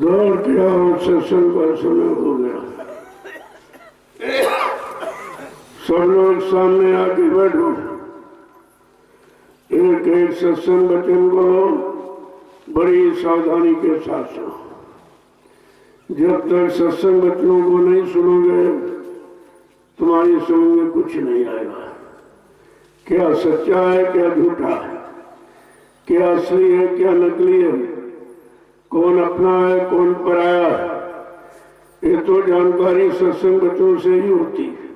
दौड़ के आओ, सत्संग का समय हो गया। सब लोग सामने आके बैठो। एक एक सत्संग वचन को बड़ी सावधानी के साथ सुनो। जब तक सत्संग वचनों को नहीं सुनोगे तुम्हारी समझ में कुछ नहीं आएगा। क्या सच्चा है, क्या झूठा है, क्या असली है, क्या नकली है, कौन अपना है, कौन पराया है, ये तो जानकारी सत्संग वचनों से ही होती है।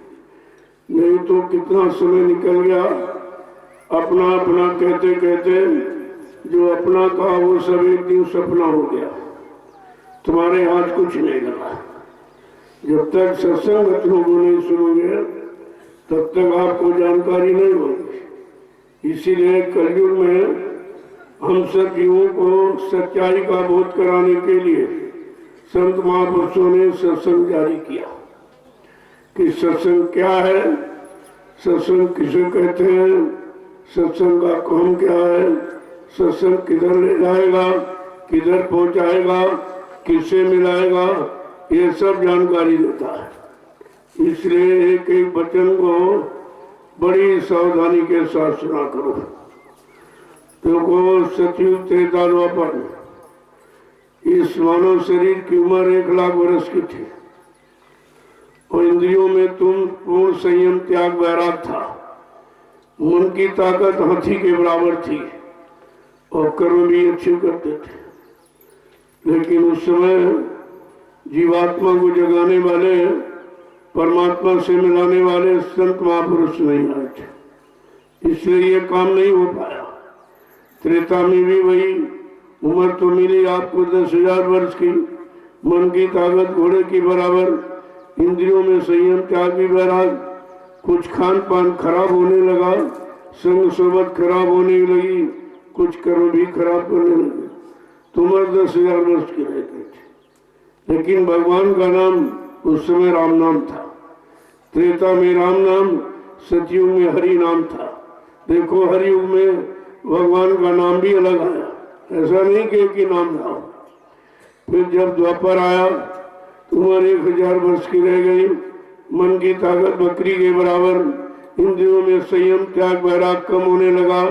नहीं तो कितना समय निकल गया अपना अपना कहते कहते, जो अपना कहा वो सब एक दिन सपना हो गया। तुम्हारे हाथ कुछ नहीं लगा। जब तक सत्संग वचनों को नहीं सुनोगे तब तक आपको जानकारी नहीं होगी। इसीलिए कलयुग में हम सब जीवों को सच्चाई का बोध कराने के लिए संत महापुरुषों ने सत्संग जारी किया कि सत्संग क्या है, सत्संग किसे कहते हैं, सत्संग का काम क्या है, सत्संग किधर ले जाएगा, किधर पहुंचाएगा, किससे मिलाएगा, ये सब जानकारी देता है। इसलिए एक एक वचन को बड़ी सावधानी के साथ सुना करो। देखो, सतयुग त्रेता द्वापर इस मानव शरीर की उम्र 1,00,000 वर्ष की थी और इंद्रियों में तुम पूर्ण संयम त्याग वैराग था। मन की ताकत हाथी के बराबर थी और कर्म भी अच्छे करते थे। लेकिन उस समय जीवात्मा को जगाने वाले, परमात्मा से मिलाने वाले संत महापुरुष नहीं आए थे, इसलिए ये काम नहीं हो पाया। त्रेता में भी वही उम्र तो मिली आपको 10,000 वर्ष की, मन की ताकत घोड़े की बराबर, इंद्रियों में संयम त्याग भी वैराग, कुछ खान पान खराब होने लगा, संग सोबत खराब होने लगी, कुछ कर्म भी खराब करने लगे। तो उम्र 10,000 वर्ष की रह गई थी। लेकिन भगवान का नाम उस समय राम नाम था। त्रेता में राम नाम, सतयुग में हरि नाम था। देखो, हरि युग में भगवान का नाम भी अलग आया, ऐसा नहीं कि एक ही नाम था। फिर जब द्वापर आया तो उम्र 1,000 वर्ष की रह गई, मन की ताकत बकरी के बराबर, इंद्रियों में संयम त्याग वैराग कम होने लगा,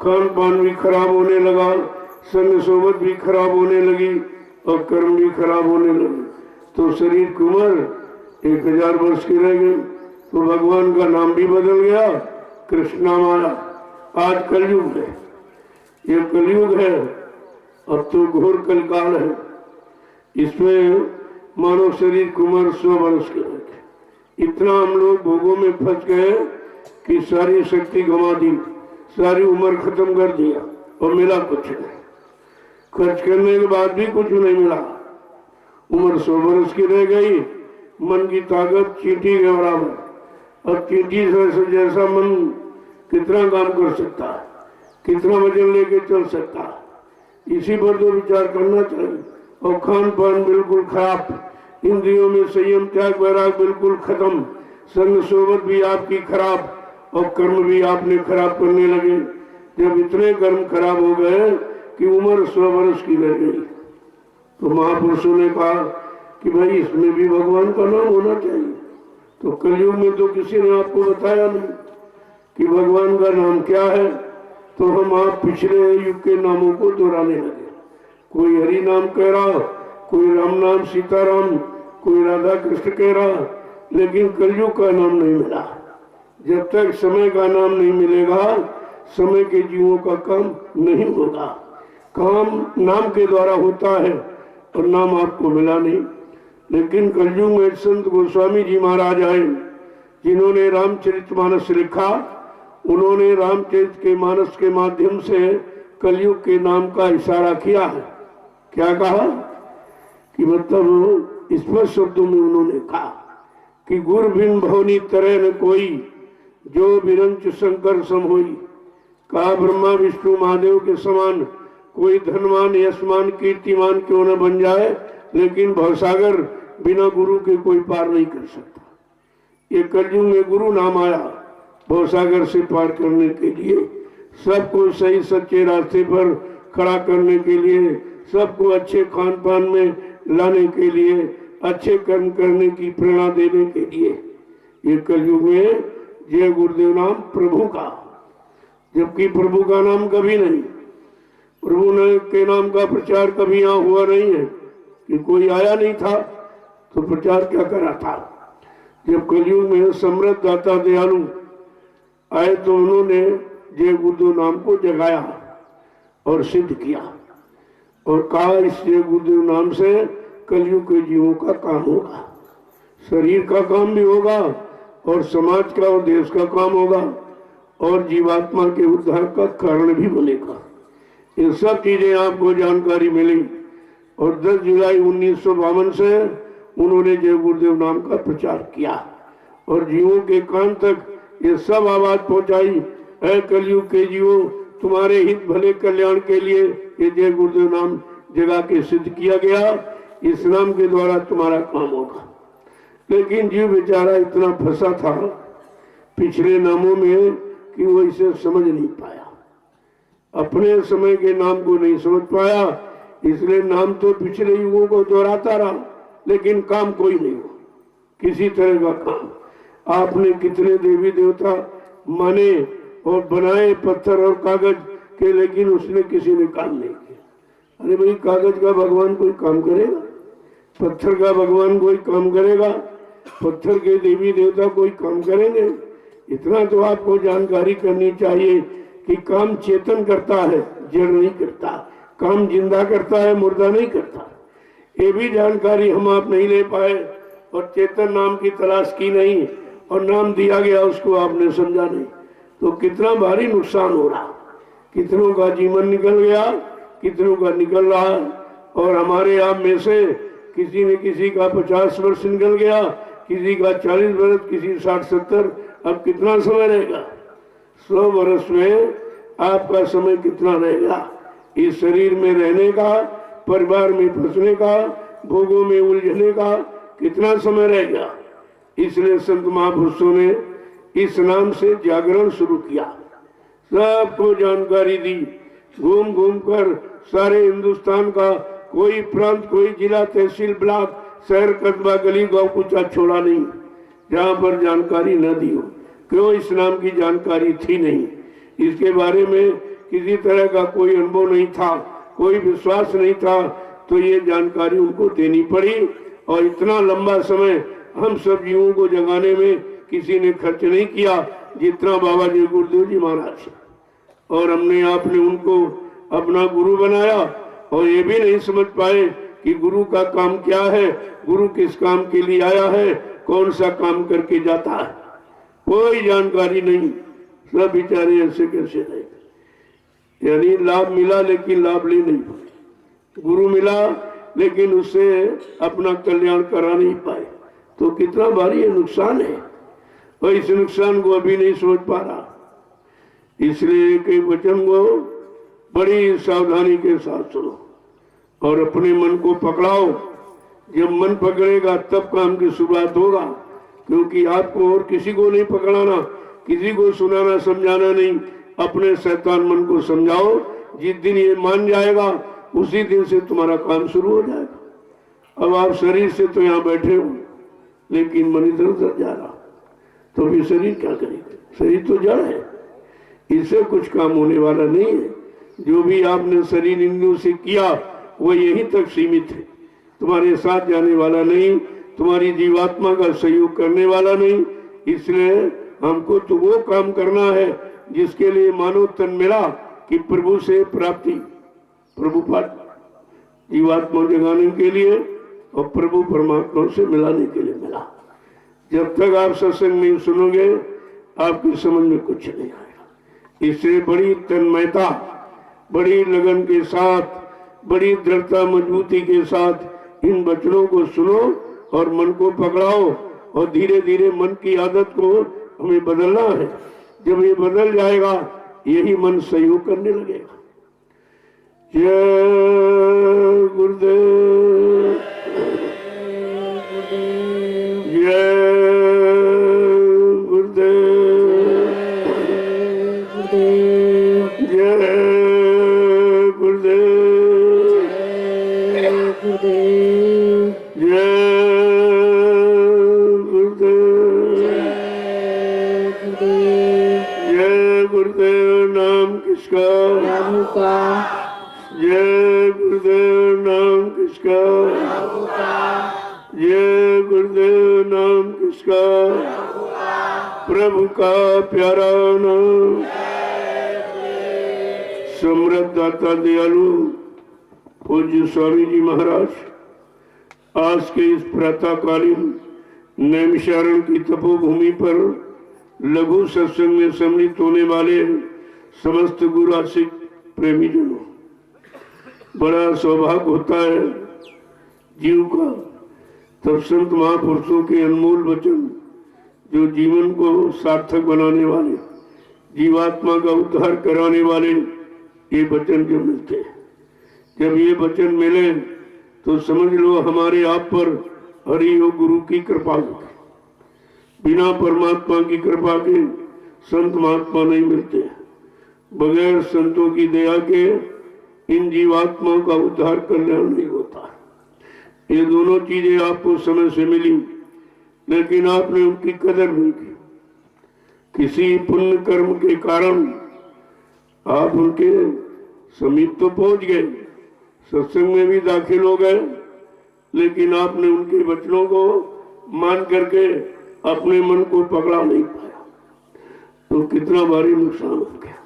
खान पान भी खराब होने लगा, संग सोबत भी खराब होने लगी और कर्म भी खराब होने लगे। तो शरीर की उम्र 1,000 वर्ष की रह गई। तो भगवान का नाम भी बदल गया, कृष्ण नाम आया। आज कलयुग है, ये कलयुग है, अब तो घोर कलकाल है। इसमें मानव शरीर की उम्र 100 वर्ष की रह गई। इतना हम लोग भोगों में फंस गए कि सारी शक्ति गंवा दी, सारी उम्र खत्म कर दिया और मिला कुछ नहीं। खर्च करने के बाद भी कुछ नहीं मिला। उम्र 100 वर्ष की रह गई, मन की ताकत चींटी के बराबर। अब चींटी से जैसा मन कितना काम कर सकता है, कितना वजन लेके चल सकता है, इसी पर तो विचार करना चाहिए। और खान पान बिल्कुल खराब, इंद्रियों में संयम त्याग वैराग बिल्कुल खत्म, संग सोबत भी आपकी खराब और कर्म भी आपने खराब करने लगे। जब इतने कर्म खराब हो गए कि उम्र 100 वर्ष की रह गई, तो महापुरुषों ने कहा कि भाई इसमें भी भगवान का नाम होना चाहिए। तो कलयुग में तो किसी ने आपको बताया नहीं कि भगवान का नाम क्या है। तो हम आप पिछले युग के नामों को दोहराने लगे। कोई हरि नाम कह रहा, कोई राम नाम सीताराम, कोई राधा कृष्ण कह रहा, लेकिन कलयुग का नाम नहीं मिला। जब तक समय का नाम नहीं मिलेगा, समय के जीवों का काम नहीं होगा। काम नाम के द्वारा होता है और नाम आपको मिला नहीं। लेकिन कलयुग में संत गोस्वामी जी महाराज आए, जिन्होंने रामचरितमानस लिखा। उन्होंने रामचरित के मानस के माध्यम से कलयुग के नाम का इशारा किया है। क्या कहा कि मतलब स्पष्ट शब्दों में उन्होंने कहा कि गुर बिन भवनी तरह न कोई, जो बिरंच शंकर सम होई। कहा ब्रह्मा विष्णु महादेव के समान कोई धनवान यशमान कीर्तिमान क्यों न बन जाए, लेकिन भवसागर बिना गुरु के कोई पार नहीं कर सकता। ये कलयुग में गुरु नाम आया भवसागर से पार करने के लिए, सबको सही सच्चे रास्ते पर खड़ा करने के लिए, सबको अच्छे खान पान में लाने के लिए, अच्छे कर्म करने की प्रेरणा देने के लिए। ये कलयुग में जय गुरुदेव नाम प्रभु का, जबकि प्रभु का नाम कभी नहीं, प्रभु ने के नाम का प्रचार कभी यहाँ हुआ नहीं है कि कोई आया नहीं था तो प्रचार क्या करा था। जब कलयुग में समृद्ध दाता दयालु आए तो उन्होंने जय गुरुदेव नाम को जगाया और सिद्ध किया और कहा इस जय गुरुदेव नाम से कलयुग के जीवों का काम होगा, शरीर का काम भी होगा और समाज का और देश का काम होगा और जीवात्मा के उद्धार का कारण भी बनेगा। ये सब चीजें आपको जानकारी मिली और 10 जुलाई 1952 से उन्होंने जय गुरुदेव नाम का प्रचार किया और जीवों के कान तक ये सब आवाज पहुंचाई, ऐ कलयुग के जीवो तुम्हारे हित भले कल्याण के लिए ये जय गुरुदेव नाम जगा के सिद्ध किया गया, इस नाम के द्वारा तुम्हारा काम होगा। लेकिन जीव बेचारा इतना फंसा था पिछले नामों में कि वो इसे समझ नहीं पाया, अपने समय के नाम को नहीं समझ पाया, इसलिए नाम तो पिछले युगों को दोहराता रहा लेकिन काम कोई नहीं हुआ, किसी तरह का काम। आपने कितने देवी देवता माने और बनाए पत्थर और कागज के, लेकिन उसने किसी ने काम नहीं किया। अरे भाई, कागज का भगवान कोई काम करेगा? पत्थर का भगवान कोई काम करेगा? पत्थर के देवी देवता कोई काम करेंगे? इतना तो आपको जानकारी करनी चाहिए कि काम चेतन करता है, जड़ नहीं करता। काम जिंदा करता है, मुर्दा नहीं करता। ये भी जानकारी हम आप नहीं ले पाए और चेतन नाम की तलाश की नहीं और नाम दिया गया उसको आपने समझा नहीं, तो कितना भारी नुकसान हो रहा। कितनों का जीवन निकल गया, कितनों का निकल रहा है। और हमारे आप में से किसी न किसी का 50 वर्ष निकल गया, किसी का 40 वर्ष, किसी 60-70। अब कितना समय रहेगा? 100 वर्ष में आपका समय कितना रहेगा? इस शरीर में रहने का, परिवार में फंसने का, भोगों में उलझने का कितना समय रहेगा? इसलिए संत महापुरुषों ने इस नाम से जागरण शुरू किया, सबको जानकारी दी। घूम घूम कर सारे हिंदुस्तान का कोई प्रांत, कोई जिला, तहसील, ब्लॉक, शहर, कस्बा, गली, गांव कुछ छोड़ा नहीं जहां पर जानकारी न दी हो। क्यों? इस नाम की जानकारी थी नहीं, इसके बारे में किसी तरह का कोई अनुभव नहीं था, कोई विश्वास नहीं था, तो ये जानकारी उनको देनी पड़ी। और इतना लंबा समय हम सब जीवों को जगाने में किसी ने खर्च नहीं किया जितना बाबा जी गुरुदेव जी महाराज। और हमने आपने उनको अपना गुरु बनाया और ये भी नहीं समझ पाए कि गुरु का काम क्या है, गुरु किस काम के लिए आया है, कौन सा काम करके जाता है, कोई जानकारी नहीं। सब बेचारे ऐसे कैसे रहे, यानी लाभ मिला लेकिन लाभ ले नहीं पाए, गुरु मिला लेकिन उससे अपना कल्याण करा नहीं पाए, तो कितना भारी नुकसान है। और इस नुकसान को अभी नहीं सोच पा रहा, इसलिए कई वचन को बड़ी सावधानी के साथ सुनो और अपने मन को पकड़ाओ। जब मन पकड़ेगा तब काम की शुरुआत होगा, क्योंकि आपको और किसी को नहीं पकड़ाना, किसी को सुनाना समझाना नहीं, अपने शैतान मन को समझाओ। जिस दिन ये मान जाएगा उसी दिन से तुम्हारा काम शुरू हो जाएगा। अब आप शरीर से तो यहाँ बैठे हो लेकिन मन इधर उधर जा रहा, तो फिर शरीर क्या करेगा? शरीर तो जड़ है, इससे कुछ काम होने वाला नहीं है। जो भी आपने शरीर इंद्रियों से किया वो यहीं तक सीमित है, तुम्हारे साथ जाने वाला नहीं, तुम्हारी जीवात्मा का सहयोग करने वाला नहीं। इसलिए हमको तो वो काम करना है जिसके लिए मानव तन मिला कि प्रभु से प्राप्ति, प्रभु पाठ जीवात्मा जगाने के लिए और प्रभु परमात्मा से मिलाने के लिए मिला। जब तक आप सत्संग नहीं सुनोगे आपकी समझ में कुछ नहीं आएगा। इससे बड़ी तन्मयता, बड़ी लगन के साथ, बड़ी दृढ़ता, मजबूती के साथ इन वचनों को सुनो और मन को पकड़ाओ और धीरे धीरे मन की आदत को हमें बदलना है। जब ये बदल जाएगा यही मन सहयोग करने लगेगा। जय गुरुदेव, जय गुरुदेव, जय गुरुदेव, गुरुदेव जय गुरुदेव जय गुरुदेव। जय गुरुदेव नाम किसका? प्रभु का जय गुरुदेव नाम किसका? प्रभु का जय गुरुदेव नाम किसका? प्रभु का प्यारा नाम। समृद्ध दाता दयालु पूज्य स्वामी जी महाराज, आज के इस प्रातःकालीन नैमिषारण्य की तपोभूमि पर लघु सत्संग में सम्मिलित होने वाले समस्त गुरु आशिक प्रेमी जनों, बड़ा सौभाग्य होता है जीव का तब संत महापुरुषों के अनमोल वचन, जो जीवन को सार्थक बनाने वाले, जीवात्मा का उद्धार कराने वाले ये वचन जो मिलते हैं। जब ये वचन मिले तो समझ लो हमारे आप पर हरि और गुरु की कृपा होगी। बिना परमात्मा की कृपा के संत महात्मा नहीं मिलते। बगैर संतों की दया के इन जीवात्माओं का उद्धार कल्याण नहीं होता। ये दोनों चीजें आपको समय से मिली, लेकिन आपने उनकी कदर नहीं की। किसी पुण्य कर्म के कारण आप उनके समीप तो पहुंच गए, सत्संग में भी दाखिल हो गए, लेकिन आपने उनके वचनों को मान करके अपने मन को पकड़ा नहीं पाया, तो कितना भारी नुकसान हो गया।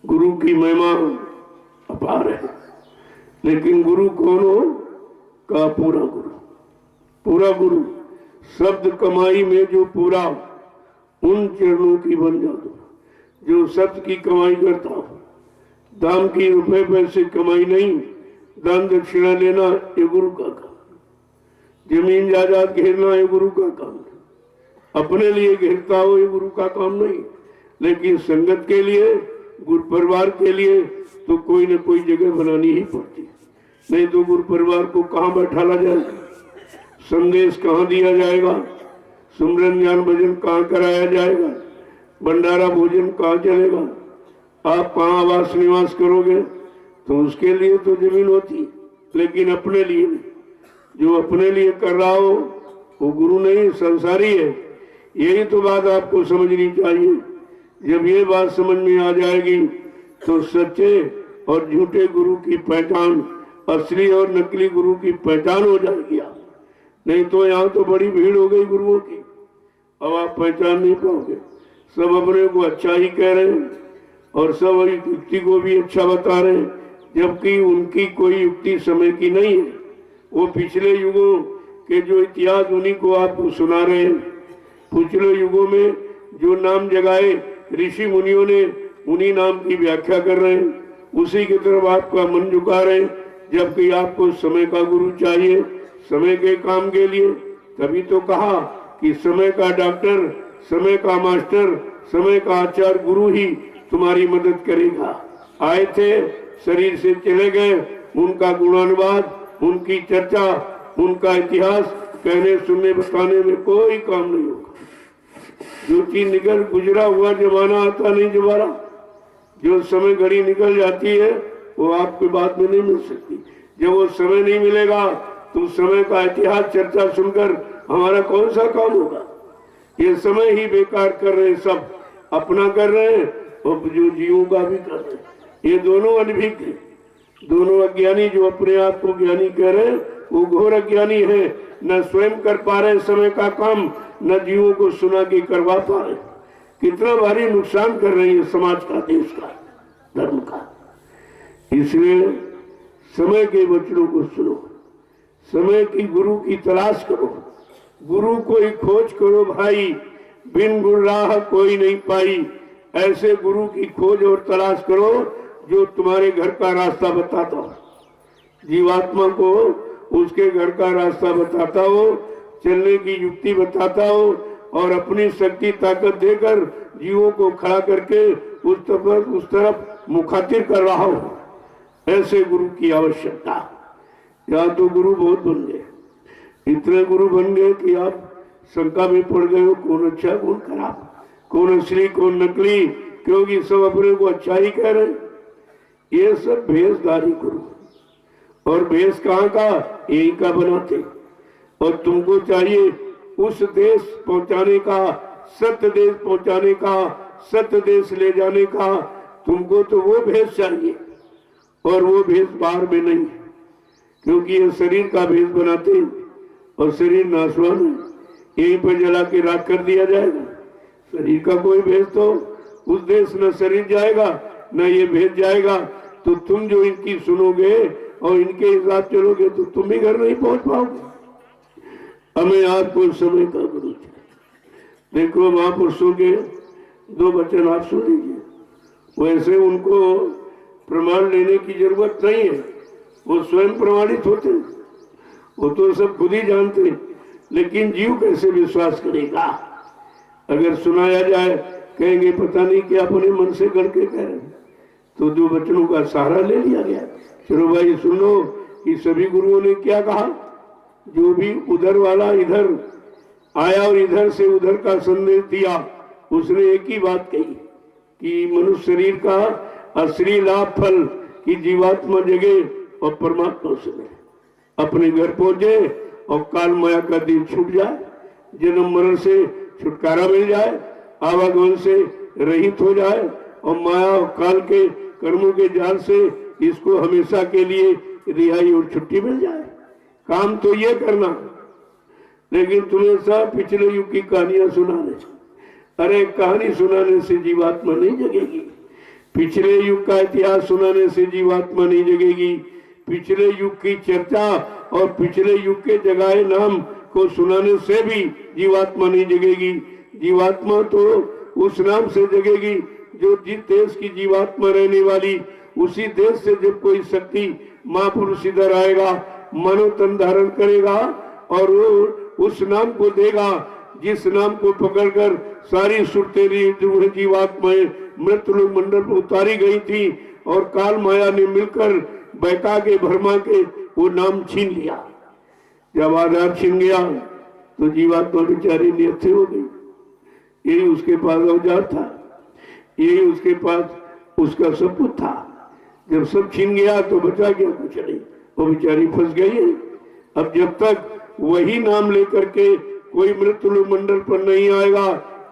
गुरु की महिमा अपार है, लेकिन गुरु कौन हो? का पूरा गुरु। पूरा गुरु शब्द कमाई में जो पूरा, उन चरणों की बन जा दो जो सत्य की कमाई करता हो। दाम की रुपए पैसे कमाई नहीं, दान दक्षिणा लेना ये गुरु का काम। जमीन जायदाद घेरना ये गुरु का काम। अपने लिए घेरता हो ये गुरु का काम नहीं, लेकिन संगत के लिए, गुरु परिवार के लिए तो कोई न कोई जगह बनानी ही पड़ती। नहीं तो गुरु परिवार को कहाँ बैठाला जाएगा, संदेश कहाँ दिया जाएगा, सुमरन ज्ञान भजन कहाँ कराया जाएगा, भंडारा भोजन कहाँ चलेगा, आप कहाँ आवास निवास करोगे? तो उसके लिए तो जमीन होती, लेकिन अपने लिए नहीं। जो अपने लिए कर रहा हो वो गुरु नहीं, संसारी है। यही तो बात आपको समझनी चाहिए। जब ये बात समझ में आ जाएगी तो सच्चे और झूठे गुरु की पहचान, असली और नकली गुरु की पहचान हो जाएगी आप। नहीं तो यहाँ तो बड़ी भीड़ हो गई गुरुओं की, अब आप पहचान नहीं पाओगे। सब अपने को अच्छा ही कह रहे हैं और सब युक्ति को भी अच्छा बता रहे हैं, जबकि उनकी कोई युक्ति समय की नहीं है। वो पिछले युगों के जो इतिहास उन्हीं को आपको सुना रहे हैं। पिछले युगों में जो नाम जगाए ऋषि मुनियों ने, उन्हीं नाम की व्याख्या कर रहे हैं, उसी की तरफ आपका मन झुका रहे हैं। जबकि आपको समय का गुरु चाहिए, समय के काम के लिए। तभी तो कहा कि समय का डॉक्टर, समय का मास्टर, समय का आचार्य गुरु ही तुम्हारी मदद करेगा। आए थे, शरीर से चले गए, उनका गुणानुवाद, उनकी चर्चा, उनका इतिहास कहने सुनने बताने में कोई काम नहीं होगा। जो चीज निकल गुजरा हुआ जमाना आता नहीं दोबारा। जो समय घड़ी निकल जाती है वो आपकी बात में नहीं मिल सकती। जब वो समय नहीं मिलेगा तो समय का इतिहास चर्चा सुनकर हमारा कौन सा काम होगा? ये समय ही बेकार कर रहे हैं, सब अपना कर रहे हैं और जो जीवों का भी कर रहे हैं। ये दोनों अनभिज्ञ हैं, दोनों अज्ञानी। जो अपने आप को ज्ञानी कह रहे हैं वो घोर अज्ञानी है। न स्वयं कर पा रहे समय का काम, न जीवों को सुना के करवा पा रहे। कितना भारी नुकसान कर रही है समाज का, देश का, धर्म का। इसलिए समय के वचनों को सुनो, समय की गुरु की तलाश करो, गुरु को ही खोज करो भाई। बिन गुरु राह कोई नहीं पाई। ऐसे गुरु की खोज और तलाश करो जो तुम्हारे घर का रास्ता बताता हो, जीवात्मा को उसके घर का रास्ता बताता हो, चलने की युक्ति बताता हो और अपनी शक्ति ताकत देकर जीवों को खड़ा करके उस तरफ मुखातिब कर रहा हो। ऐसे गुरु की आवश्यकता। या तो गुरु बहुत बन गए, इतने गुरु बन गए कि आप शंका में पड़ गए हो कौन अच्छा कौन खराब, कौन असली कौन नकली, क्योंकि सब अपने को अच्छा ही कह रहे हैं। ये सब भेषधारी गुरु, और भेष कहाँ का? यही का बनाते। और तुमको चाहिए उस देश पहुंचाने का, सत्य देश पहुंचाने का, सत्य देश ले जाने का। तुमको तो वो भेष चाहिए, और वो भेष बाहर में नहीं, क्योंकि ये शरीर का भेष बनाते हैं और शरीर नाशवान है, यहीं पर जला के राख कर दिया जाएगा। शरीर का कोई भेष तो उस देश न शरीर जाएगा न ये भेष जाएगा। तो तुम जो इनकी सुनोगे और इनके हिसाब चलोगे तो तुम भी घर नहीं पहुंच पाओगे। हमें आपको समय का गुरु चाहिए। देखो महापुरुषों के 2 वचन आप सुन लीजिए। वैसे उनको प्रमाण लेने की जरूरत नहीं है, वो स्वयं प्रमाणित होते हैं, वो तो सब खुद ही जानते हैं। लेकिन जीव कैसे विश्वास करेगा? अगर सुनाया जाए कहेंगे पता नहीं क्या अपने मन से करके कह रहे हैं। तो 2 वचनों का सहारा ले लिया गया। चलो भाई सुनो कि सभी गुरुओं ने क्या कहा। जो भी उधर वाला इधर आया और इधर से उधर का संदेश दिया, उसने एक ही बात कही कि मनुष्य शरीर का असली लाभ फल की जीवात्मा जगे और परमात्मा से मिले, अपने घर पहुंचे और काल माया का दिन छूट जाए, जन्म मरण से छुटकारा मिल जाए, आवागमन से रहित हो जाए और माया और काल के कर्मों के जाल से इसको हमेशा के लिए रिहाई और छुट्टी मिल जाए। काम तो ये करना, लेकिन तुम्हें सब पिछले युग की कहानियां सुनाने। अरे कहानी सुनाने से जीवात्मा नहीं जगेगी, पिछले युग का इतिहास सुनाने से जीवात्मा नहीं जगेगी, पिछले युग की चर्चा और पिछले युग के जगाए नाम को सुनाने से भी जीवात्मा नहीं जगेगी। जीवात्मा तो उस नाम से जगेगी जो जिस देश की जीवात्मा रहने वाली, उसी देश से जब कोई शक्ति महापुरुष इधर आएगा, मानव तन धारण करेगा और वो उस नाम को देगा जिस नाम को पकड़कर सारी सुरतेरी जीवात्माएं मृत्यु मंडल पर उतारी गई थी और काल माया ने मिलकर बहका के भरमा के वो नाम छीन लिया। जब आधार छीन गया तो जीवात्मा बेचारी नियत हो गई। यही उसके पास औजार था, यही उसके पास उसका सब कुछ था। जब सब छीन गया तो बचा गया कुछ नहीं, वो बेचारी फंस गई है। अब जब तक वही नाम लेकर के कोई मृत्यु मंडल पर नहीं आएगा,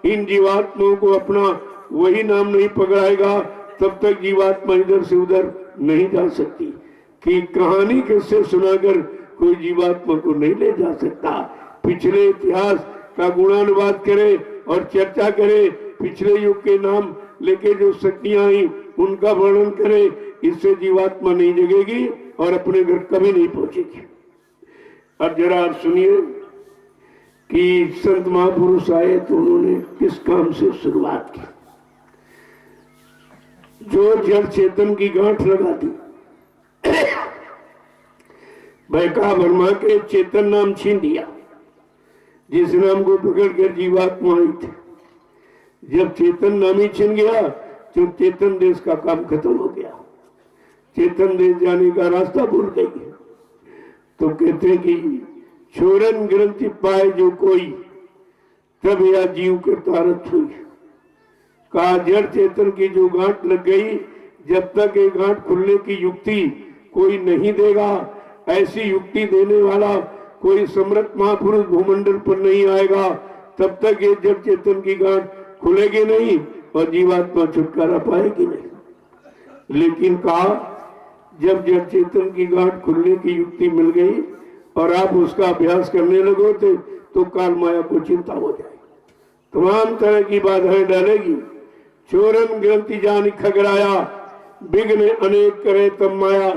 इन जीवात्माओं को अपना वही नाम नहीं पकड़ाएगा, तब तक जीवात्मा इधर से उधर नहीं जा सकती। कि कहानी किससे सुनाकर कोई जीवात्मा को नहीं ले जा सकता। पिछले इतिहास का गुणानुवाद करे और चर्चा करे, पिछले युग के नाम लेके जो शक्तियां आई उनका वर्णन करे, इससे जीवात्मा नहीं जगेगी और अपने घर कभी नहीं पहुंचेगी। अब जरा आप सुनिए कि संत महापुरुष आए तो उन्होंने किस काम से शुरुआत की। जो जड़ चेतन की गांठ लगा दी, बहका भरमा के चेतन नाम छीन दिया, जिस नाम को पकड़कर जीवात्मा आई थी। जब चेतन नाम ही छिन गया तो चेतन देश का काम खत्म हो गया, चेतन देश जाने का रास्ता भूल गई। तो कहते हैं कि छोरन ग्रंथि पाए जो कोई, तब या जीव के तारत हुई। कहा जड़ चेतन की जो गांठ लग गई, जब तक ये गांठ खुलने की युक्ति कोई नहीं देगा, ऐसी युक्ति देने वाला कोई सम्राट महापुरुष भूमंडल पर नहीं आएगा, तब तक ये जड़ चेतन की गांठ खुलेगी नहीं और जीवात्मा छुटकारा पाएगी नहीं। लेकिन कहा जब जड़ चेतन की गांठ खुलने की युक्ति मिल गई और आप उसका अभ्यास करने लगोगे तो काल माया को चिंता हो जाए, तमाम तरह की बाधाएं डालेगी। चोरन ग्रंथि जान खगड़ाया, विघ्न अनेक करे तब माया।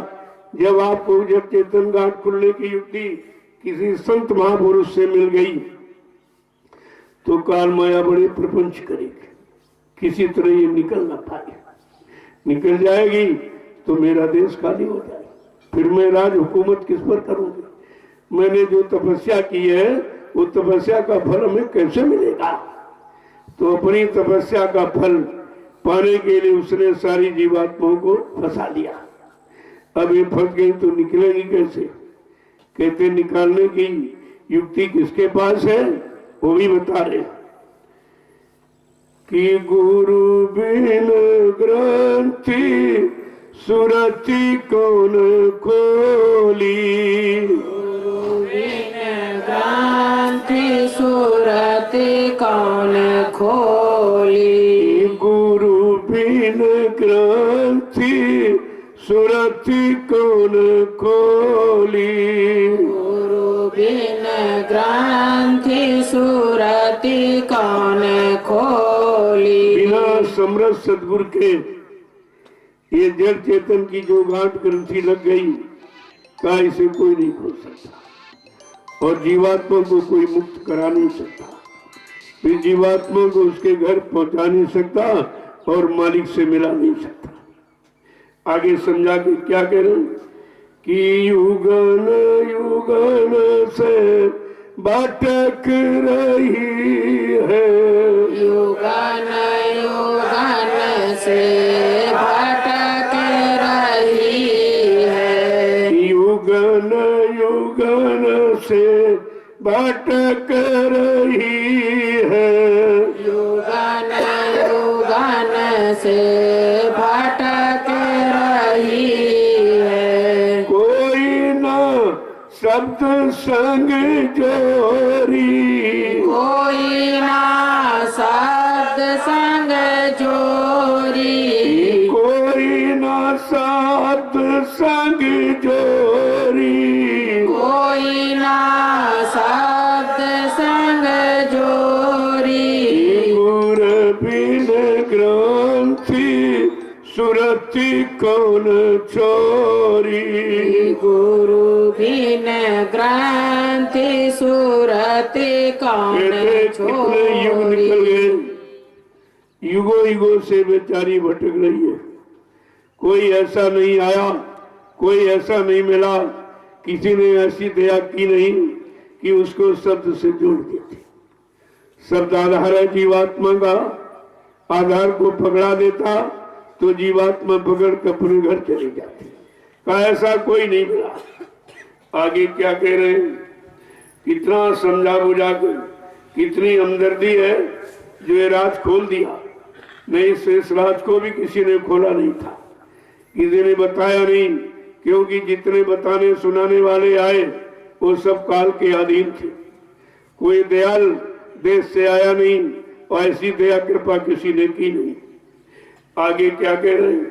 जब आपको जब चेतन गांठ खुलने की युक्ति किसी संत महापुरुष से मिल गई तो काल माया बड़े प्रपंच करेगी, किसी तरह ये निकल ना पाए। निकल जाएगी तो मेरा देश खाली हो जाए, फिर मैं राज हुकूमत किस पर करूंगी। मैंने जो तपस्या की है वो तपस्या का फल हमें कैसे मिलेगा। तो अपनी तपस्या का फल पाने के लिए उसने सारी जीवात्माओं को फंसा लिया। अब ये फंस गई तो निकलेगी कैसे। कहते निकालने की युक्ति किसके पास है वो भी बता रहे कि गुरु बिन ग्रंथि सुरति कौन खोली। गुरु बिन ग्रंथि सुरति कौन खोली। गुरु बिन ग्रंथि सुरति कौन खोली। गुरु बिन ग्रंथि सुरति कौन खोली। बिना समरथ सदगुरु के ये जड़ चेतन की जो गांठ ग्रंथि लग गई का इसे कोई नहीं खोल सकता और जीवात्मा को कोई मुक्त करा नहीं सकता। फिर जीवात्मा को उसके घर पहुंचा नहीं सकता और मालिक से मिला नहीं सकता। आगे समझा के क्या कह रहे हैं कि युगन युगन से भटक रही है। युगन युगन से भटक रही है। युगन युगन से भटक रही है। युगन युगन से भटक रही है। कोई ना शब्द संग जोरी। कोई ना शब्द संग जोरी। कोई ना शब्द संग जोरी। कोई ना शब्द संग जोरी। गुर बिन ग्रंथि सुरति कौन छोरी। गुरु बिन ग्रंथि सुरति कौन कितने युग निकल छोरी। गए। युगों युगों से बेचारी भटक रही है। कोई ऐसा नहीं आया, कोई ऐसा नहीं मिला, किसी ने ऐसी दया की नहीं कि उसको शब्द से जोड़ देते। शब्द आधार है जीवात्मा का। आधार को पकड़ा देता तो जीवात्मा पकड़ कर अपने घर चली जाती। का ऐसा कोई नहीं मिला। आगे क्या कह रहे हैं, कितना समझा बुझा कर, कितनी हमदर्दी है जो ये राज खोल दिया। नहीं, शेष राज को भी किसी ने खोला नहीं था, किसी ने बताया नहीं, क्योंकि जितने बताने सुनाने वाले आए वो सब काल के अधीन थे। कोई दयाल देश से आया नहीं और ऐसी दया कृपा किसी ने की नहीं। आगे क्या कह रहे हैं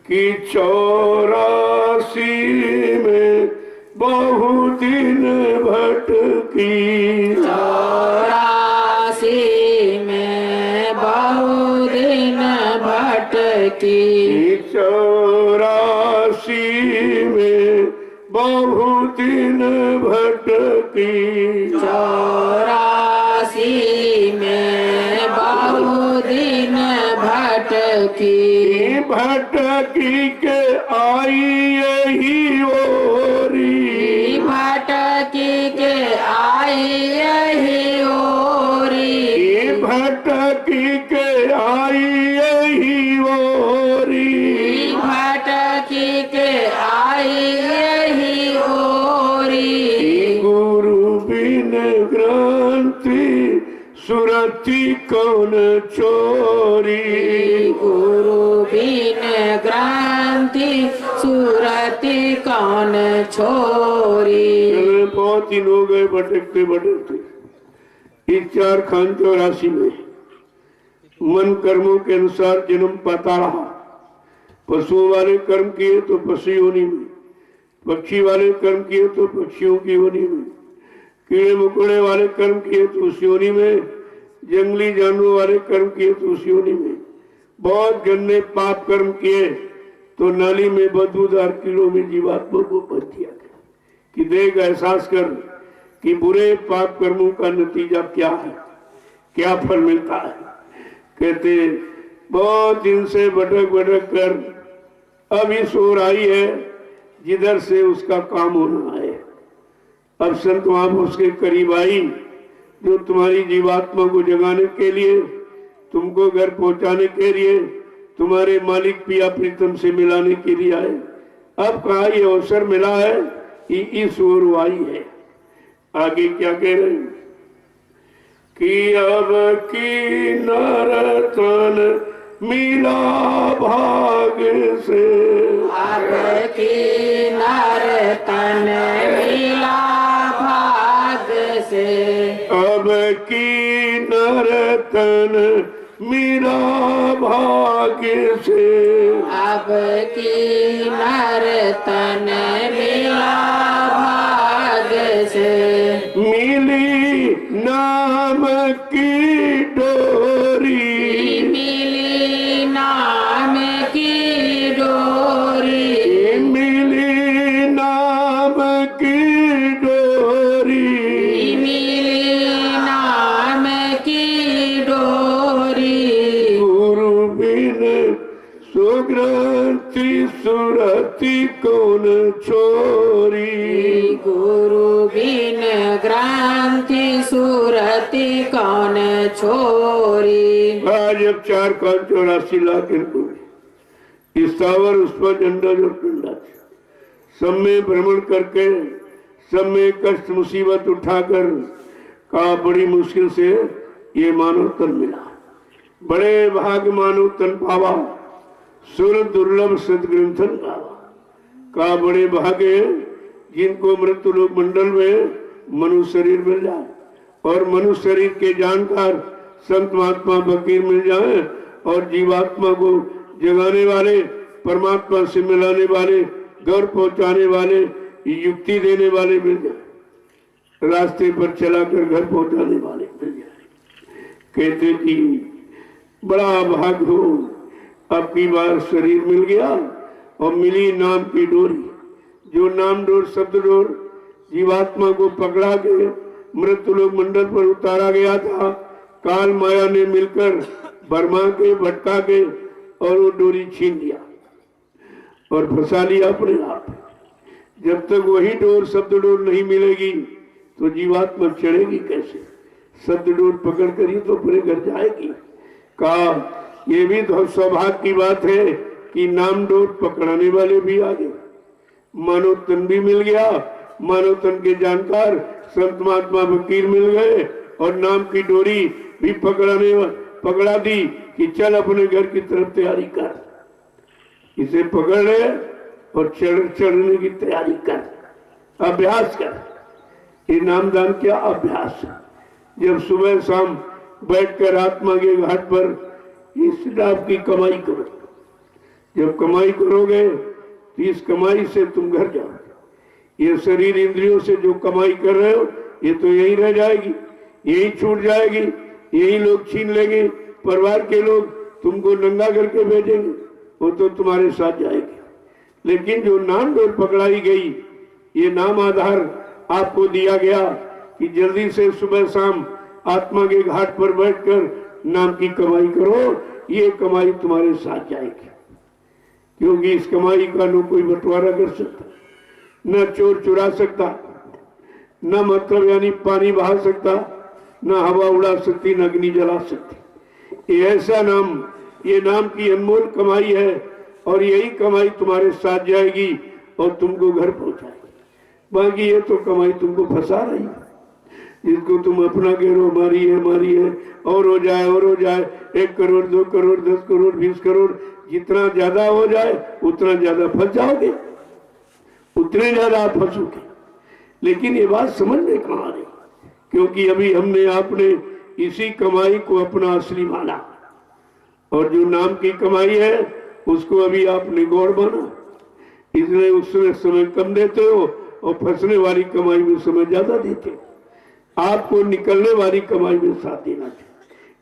कि 84 में बहु दिन भटकी। 84 में बहु दिन भटकी। 84 में बहु दिन भटकी। 84 में बहु दिन भटकी। भटकी के आई यही ओरी। भटकी के आई यही ओरी। भटकी के आई यही ओरी। भटकी के आई यही ओरी। गुरु बिन ग्रंथि सुरति कौन छोरी। गुरु बिन ग्रंथि सुरति कौन छोरी। बहुत दिन हो गए भटकते भटकते। इस 4 खान 84 में मन कर्मों के अनुसार जन्म पाता रहा। पशुओं वाले कर्म किए तो पशु योनि में, पक्षी वाले कर्म किए तो पक्षियों की योनि में, कीड़े मकोड़े वाले कर्म किए तो उस योनि में, जंगली जानवरों वाले कर्म किए तो उस योनि में। बहुत गंदे पाप कर्म किए तो नाली में बदबूदार कीड़ों में जीवात्मा को बच दिया गया कि देख एहसास कर कि बुरे पाप कर्मों का नतीजा क्या है, क्या फल मिलता है। कहते बहुत दिन से भटक भटक कर अब इस ओर आई है जिधर से उसका काम होना है। अब संत वहां उसके करीब आई जो तुम्हारी जीवात्मा को जगाने के लिए, तुमको घर पहुंचाने के लिए, तुम्हारे मालिक पिया प्रीतम से मिलाने के लिए आए। अब कहा ये अवसर मिला है कि इस ओर आई है। आगे क्या कह रहे हैं कि अब की नरतन मिला भाग से। अब की नर्तन मिला भाग से। अब की नर्तन मिला भाग से। अब की नर्तन मिला भाग से। मिली नाम की डोरी। मिली नाम की डोरी। मिली नाम की डोरी। मिली नाम की डोरी। गुरु बिन सुग्रंथि सुरति कौन छोरी। गुरु बिन ग्रंथि सुरति कौन छोरी। आज अब 4,84 लाख रुपये स्थावर उस पर झंडा जो पिंडा सब में भ्रमण करके सब में कष्ट मुसीबत उठाकर का बड़ी मुश्किल से ये मानव तन मिला। बड़े भाग मानव तन पावा सुर दुर्लभ सदग्रंथन पावा। का बड़े भागे जिनको मृत्यु लोक मंडल में मनुष्य शरीर मिल जाए और मनुष्य शरीर के जानकार संत महात्मा फकीर मिल जाए और जीवात्मा को जगाने वाले परमात्मा से मिलाने वाले घर पहुंचाने वाले युक्ति देने वाले मिल जाए। रास्ते पर चलाकर घर पहुंचाने वाले मिल जाए। कहते कि बड़ा भाग हो अब की बार शरीर मिल गया और मिली नाम की डोरी। जो नाम डोर शब्द डोर जीवात्मा को पकड़ा के मृत्यु लोक मंडल पर उतारा गया था। काल माया ने मिलकर बरमा के भटका के और वो डोरी छीन लिया और फंसा लिया अपने आप। जब तक वही डोर शब्द डोर नहीं मिलेगी तो जीवात्मा चढ़ेगी कैसे। शब्द डोर पकड़ कर ही तो अपने घर जाएगी। कहा ये भी तो सौभाग्य की बात है कि नाम डोर पकड़ाने वाले भी आ गए। मानव तन भी मिल गया। मानव तन के जानकार संत महात्मा फकीर मिल गए और नाम की डोरी भी पकड़ा दी कि चल अपने घर की तरफ तैयारी कर। इसे पकड़ ले और चढ़ने की तैयारी कर, अभ्यास कर। ये नामदान क्या अभ्यास है। जब सुबह शाम बैठकर आत्मा के घाट पर इस डाब की कमाई करो। जब कमाई करोगे तो इस कमाई से तुम घर जाओ। ये शरीर इंद्रियों से जो कमाई कर रहे हो ये तो यही रह जाएगी, यही छूट जाएगी, यही लोग छीन लेंगे। परिवार के लोग तुमको नंगा करके भेजेंगे, वो तो तुम्हारे साथ जाएगी। लेकिन जो नाम डोर पकड़ाई गई, ये नाम आधार आपको दिया गया कि जल्दी से सुबह शाम आत्मा के घाट पर बैठकर नाम की कमाई करो। ये कमाई तुम्हारे साथ जाएगी, क्योंकि इस कमाई का न कोई बंटवारा कर सकता, न चोर चुरा सकता, न मतलब यानी पानी बहा सकता, न हवा उड़ा सकती, न अग्नि जला सकती। ये ऐसा नाम, ये नाम की अनमोल कमाई है और यही कमाई तुम्हारे साथ जाएगी और तुमको घर पहुंचाएगी। बाकी ये तो कमाई तुमको फंसा रही है, जिसको तुम अपना कह रहे हो हमारी है और हो जाए 1 करोड़ 2 करोड़ 10 करोड़ 20 करोड़ जितना ज्यादा हो जाए उतना ज्यादा फंस जाओगे, उतने ज्यादा आप फंसोगे। लेकिन ये बात समझ में कहाँ आ रही, क्योंकि अभी हमने आपने इसी कमाई को अपना असली माना और जो नाम की कमाई है उसको अभी आपने गौर माना, इसलिए उसमें समय कम देते हो और फंसने वाली कमाई में समय ज्यादा देते हो। आपको निकलने वाली कमाई में साथ देना चाहिए।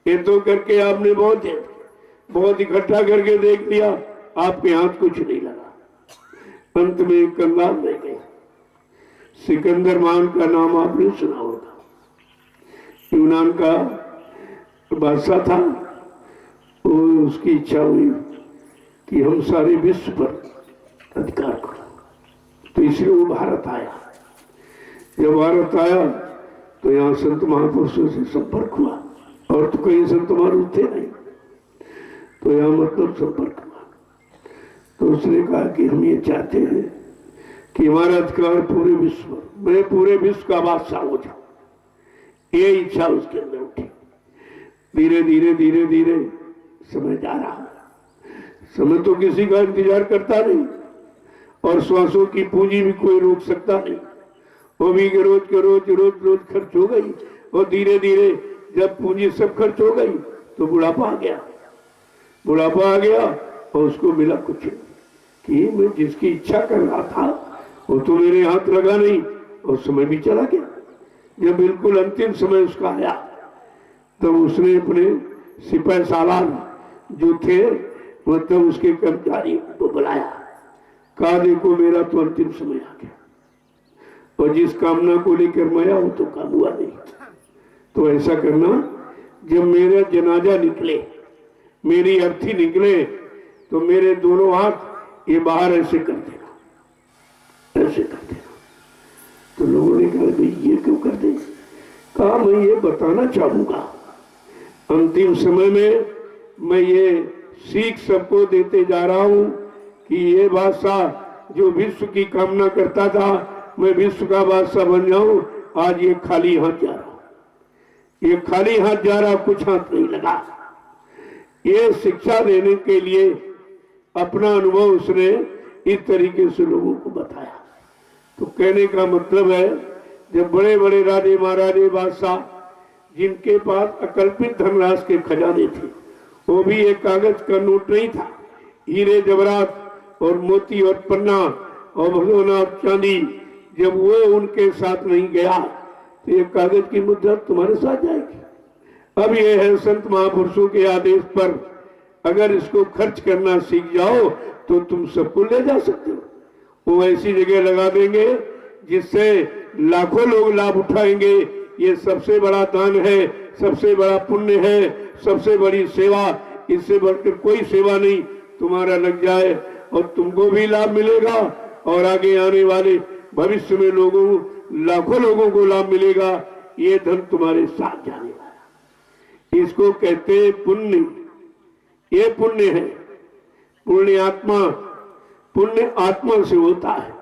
ये तो करके आपने बहुत इकट्ठा करके देख लिया, आपके हाथ कुछ नहीं लगा। अंत में एक कंगाल रह गए। सिकंदर मान का नाम आपने सुना होगा, यूनान का बादशाह था। उसकी इच्छा हुई कि हम सारे विश्व पर अधिकार करो, तो इसलिए वो भारत आया। जब भारत आया तो यहाँ संत महापुरुषों से संपर्क हुआ, और तो कहीं संत महापुरुष थे नहीं, तो यहाँ मतलब संपर्क हुआ। तो उसने कहा कि हम ये चाहते हैं कि हमारा अधिकार पूरे विश्व पर, मैं पूरे विश्व का बादशाह हो जाऊं। ये इच्छा उसके अंदर उठी। धीरे धीरे धीरे धीरे समय जा रहा है। समय तो किसी का इंतजार करता नहीं, और श्वासों की पूंजी भी कोई रोक सकता नहीं। वो भी रोज के रोज रोज रोज खर्च हो गई, और धीरे धीरे जब पूंजी सब खर्च हो गई तो बुढ़ापा आ गया। बुढ़ापा आ गया और उसको मिला कुछ नहीं, कि मैं जिसकी इच्छा कर रहा था वो तो मेरे हाथ लगा नहीं, और समय भी चला गया। जब बिल्कुल अंतिम समय उसका आया तब उसने अपने सिपाही सालार जो थे, मतलब उसके कर्मचारी को बुलाया, कहा देखो मेरा तो अंतिम समय आ गया, और जिस कामना को लेकर मैं आया वो तो काम हुआ नहीं। तो ऐसा करना, जब मेरा जनाजा निकले, मेरी अर्थी निकले, तो मेरे दोनों हाथ ये बाहर ऐसे कर देना, ऐसे कर देना। तो लोगों ने कहा भाई ये क्यों कर दे? कहा मैं ये बताना चाहूंगा, अंतिम समय में मैं ये सीख सबको देते जा रहा हूं कि ये बादशाह जो विश्व की कामना करता था मैं विश्व का बादशाह बन जाऊं, आज ये खाली हाथ जा रहा, ये खाली हाथ जा रहा, कुछ हाथ नहीं लगा। ये शिक्षा देने के लिए अपना अनुभव उसने इस तरीके से लोगों को बताया। तो कहने का मतलब है, जब बड़े बड़े राजे महाराजे बादशाह जिनके पास अकल्पित धनराशि के खजाने थे, वो भी एक कागज का नोट नहीं था, हीरे जवाहरात और मोती और पन्ना और भगोना और चांदी, जब वो उनके साथ नहीं गया तो ये कागज की मुद्रा तुम्हारे साथ जाएगी। अब ये है संत महापुरुषों के आदेश पर अगर इसको खर्च करना सीख जाओ तो तुम सबको ले जा सकते हो। वो ऐसी जगह लगा देंगे जिससे लाखों लोग लाभ उठाएंगे। ये सबसे बड़ा दान है, सबसे बड़ा पुण्य है, सबसे बड़ी सेवा, इससे बढ़कर कोई सेवा नहीं। तुम्हारा लग जाए और तुमको भी लाभ मिलेगा, और आगे आने वाले भविष्य में लोगों, लाखों लोगों को लाभ मिलेगा। ये धन तुम्हारे साथ जाने वाला, इसको कहते हैं पुण्य। ये पुण्य है, पुण्य आत्मा, पुण्य आत्मा से होता है।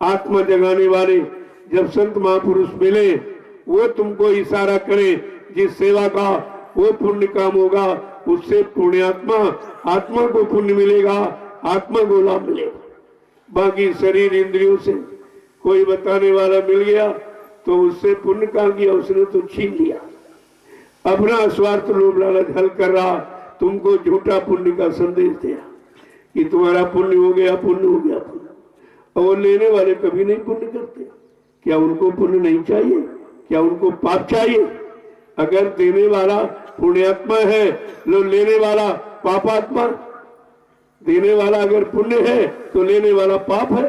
आत्मा जगाने वाले जब संत महापुरुष मिले, वो तुमको इशारा करे जिस सेवा का वो पुण्य काम होगा, उससे पुण्यात्मा, आत्मा को पुण्य मिलेगा, आत्मा को लाभ मिलेगा। बाकी शरीर इंद्रियों से कोई बताने वाला मिल गया तो उससे पुण्य काम किया उसने तो छीन लिया, अपना स्वार्थ लोभ लालच हल कर रहा, तुमको झूठा पुण्य का संदेश दिया कि तुम्हारा पुण्य हो गया, पुण्य हो गया, पुण्य। और लेने वाले कभी नहीं पुण्य करते। क्या उनको पुण्य नहीं चाहिए? क्या उनको पाप चाहिए? अगर देने वाला पुण्यात्मा है, लो लेने वाला पापात्मा। देने वाला अगर पुण्य है तो लेने वाला पाप है,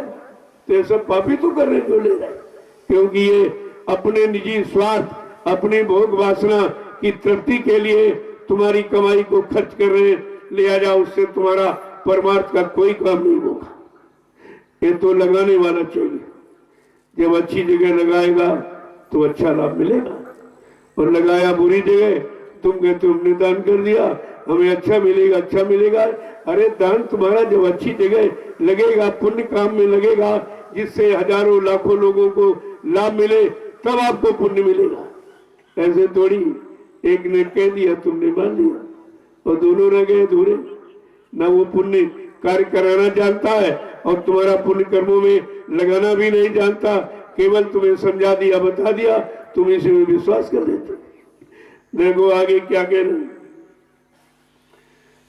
तो ये सब पापी तो कर रहे जो ले रहे, क्योंकि ये अपने निजी स्वार्थ, अपनी भोग वासना की तृप्ति के लिए तुम्हारी कमाई को खर्च कर रहे हैं। लिहाजा उससे तुम्हारा परमार्थ का कोई काम नहीं होगा। ये तो लगाने वाला चाहिए, जब अच्छी जगह लगाएगा तो अच्छा लाभ मिलेगा, और लगाया बुरी जगह, तुम कहते हमने दान कर दिया हमें अच्छा मिलेगा, अच्छा मिलेगा। अरे दान तुम्हारा जब अच्छी जगह लगेगा, पुण्य काम में लगेगा, जिससे हजारों लाखों लोगों को लाभ मिले, तब आपको पुण्य मिलेगा। ऐसे थोड़ी एक ने कह दिया तुमने मान लिया और दोनों रह गए अधूरे। ना वो पुण्य कार्य कराना जानता है और तुम्हारा पुण्य कर्मों में लगाना भी नहीं जानता, केवल तुम्हें समझा दिया, बता दिया, तुम इसी में विश्वास कर देते। देखो आगे क्या कह रहे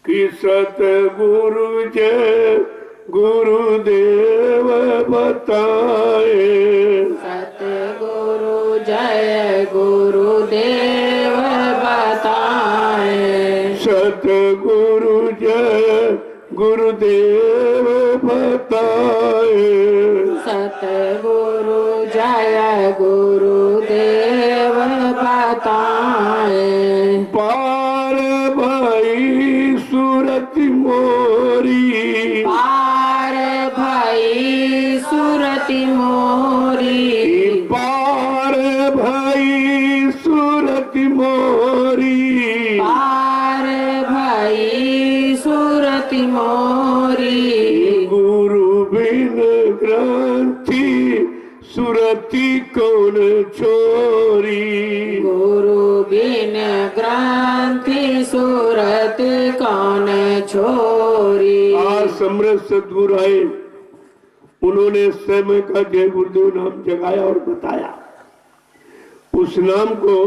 कि सतगुरु जय गुरुदेव बताए, सतगुरु जय गुरुदेव बताए, सतगुरु जय गुरुदेव बताए, सतगुरु जय गुरुदेव बताए। पार भाई सूरत मोरी, पार भाई सूरति मोरी, पार भाई सूरत मोरी, पार भाई सूरति मोरी। गुरु बिन ग्रंथि सुरति कौन छोरी। गुरु बिन ग्रंथि सुरत कौन छोरी। आज समृद्ध सदगुरु आए, उन्होंने समय का जय गुरुदेव नाम जगाया और बताया। उस नाम को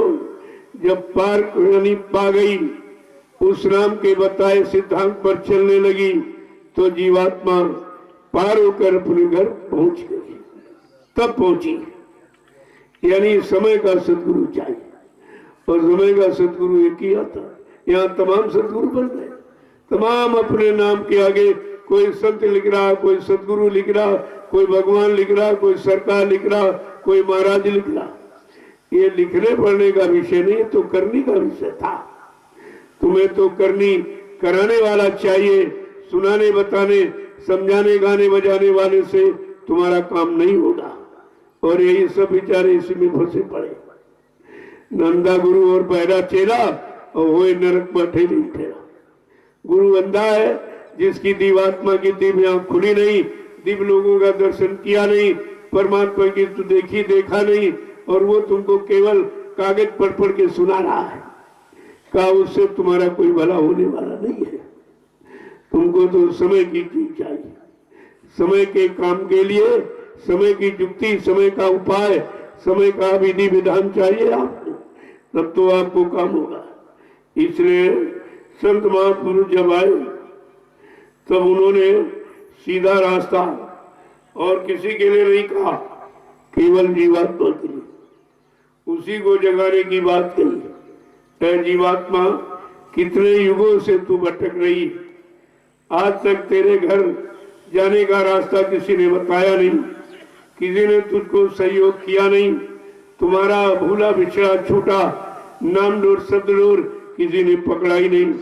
जब पार यानी पा गई, उस नाम के बताए सिद्धांत पर चलने लगी, तो जीवात्मा पार होकर अपने घर पहुंच गई। तब पहुंची, यानी समय का सदगुरु चाहिए, और समय का सदगुरु एक ही आता। यहाँ तमाम सदगुरु बन गए, तमाम अपने नाम के आगे कोई संत लिख रहा, कोई सदगुरु लिख रहा, कोई भगवान लिख रहा, कोई सरकार लिख रहा, कोई महाराज लिख रहा। ये लिखने पढ़ने का विषय नहीं, तो करने का विषय था। तुम्हें तो करनी कराने वाला चाहिए। सुनाने बताने समझाने गाने बजाने वाले से तुम्हारा काम नहीं होगा। और यही सब बेचारे इसी में फंसे पड़े। नंदा गुरु और बहरा चेला, और वो नरक बैठे नहीं ठहरा। गुरु अंधा है, जिसकी दिव्यात्मा की दिव्य आंख खुली नहीं, दिव्य लोगों का दर्शन किया नहीं, परमात्मा की तो देखा नहीं, और वो तुमको केवल कागज पढ़ के सुना रहा है। का उससे तुम्हारा कोई भला होने वाला नहीं है। तुमको तो समय की चीज चाहिए, समय के काम के लिए समय की युक्ति, समय का उपाय, समय का विधि विधान चाहिए आपको, तब तो आपको काम होगा। इसलिए संत महापुरुष जब आए, तब उन्होंने सीधा रास्ता और किसी के लिए नहीं कहा, केवल जीवात्मा के लिए उसी को जगाने की बात कही। ऐ जीवात्मा, कितने युगों से तू भटक रही, आज तक तेरे घर जाने का रास्ता किसी ने बताया नहीं, किसी ने तुझको सहयोग किया नहीं, तुम्हारा भूला बिछड़ा छूटा नाम डोर शब्द डोर किसी ने पकड़ा ही नहीं,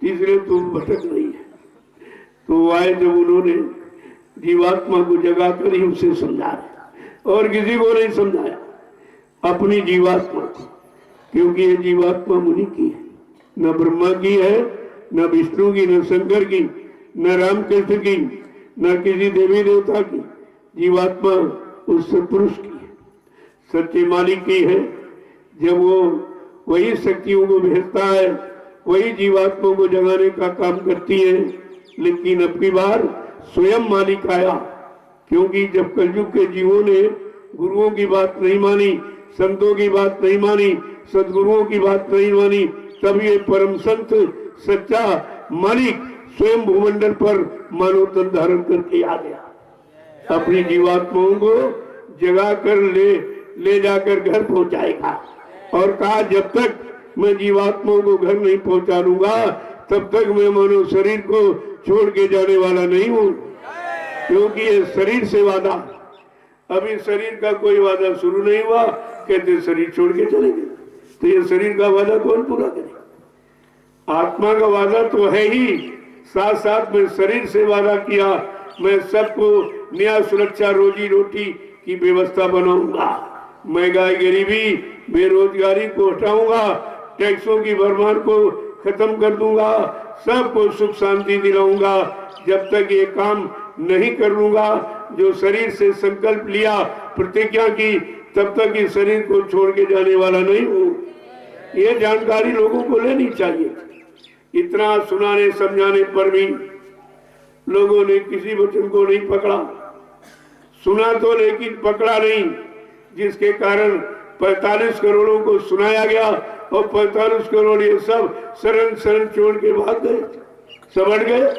तीसरे तुम भटक रही है। तो आए जब उन्होंने जीवात्मा को जगा कर ही उसे समझाया, और किसी को नहीं समझाया, अपनी जीवात्मा को, क्योंकि ये जीवात्मा मुनि की है, न ब्रह्मा की है, न विष्णु की, न शंकर की, न रामकृष्ण की, न किसी देवी देवता की। जीवात्मा उस सत्पुरुष की है, सच्चे मालिक की है। जब वो वही शक्तियों को भेजता है, वही जीवात्मा को जगाने का काम करती है। लेकिन अब की बार स्वयं मालिक आया, क्योंकि जब कलयुग के जीवों ने गुरुओं की बात नहीं मानी, संतों की बात नहीं मानी, सदगुरुओं की बात नहीं मानी, तब ये परम संत सच्चा मालिक स्वयं भूमंडल पर मानव तन धारण करके आ गया। अपनी जीवात्माओं को जगा कर ले जाकर घर पहुंचाएगा, और कहा जब तक मैं जीवात्माओं को घर नहीं पहुंचा लूंगा, तब तक मैं मानव शरीर को छोड़ के जाने वाला नहीं हूं। क्योंकि ये शरीर से वादा, अभी शरीर का कोई वादा शुरू नहीं हुआ, कहते शरीर छोड़ के चले गए, तो ये शरीर का वादा कौन पूरा करे? आत्मा का वादा तो है ही, साथ साथ में शरीर से वादा किया, मैं सबको न्याय सुरक्षा रोजी रोटी की व्यवस्था बनाऊंगा, महंगाई गरीबी बेरोजगारी को हटाऊंगा, टैक्सों की भरमार को खत्म कर दूंगा, सबको सुख शांति दिलाऊंगा। जब तक ये काम नहीं कर लूंगा, जो शरीर से संकल्प लिया, प्रतिज्ञा की, तब तक इस शरीर को छोड़ के जाने वाला नहीं हूं। ये जानकारी लोगों को लेनी चाहिए। इतना सुनाने समझाने पर भी लोगों ने किसी वचन को नहीं पकड़ा। सुना तो लेकिन पकड़ा नहीं, जिसके कारण 45 करोड़ों को सुनाया गया, और 45 करोड़ ये सब शरण छोड़ के भाग गए, सबड़ गए।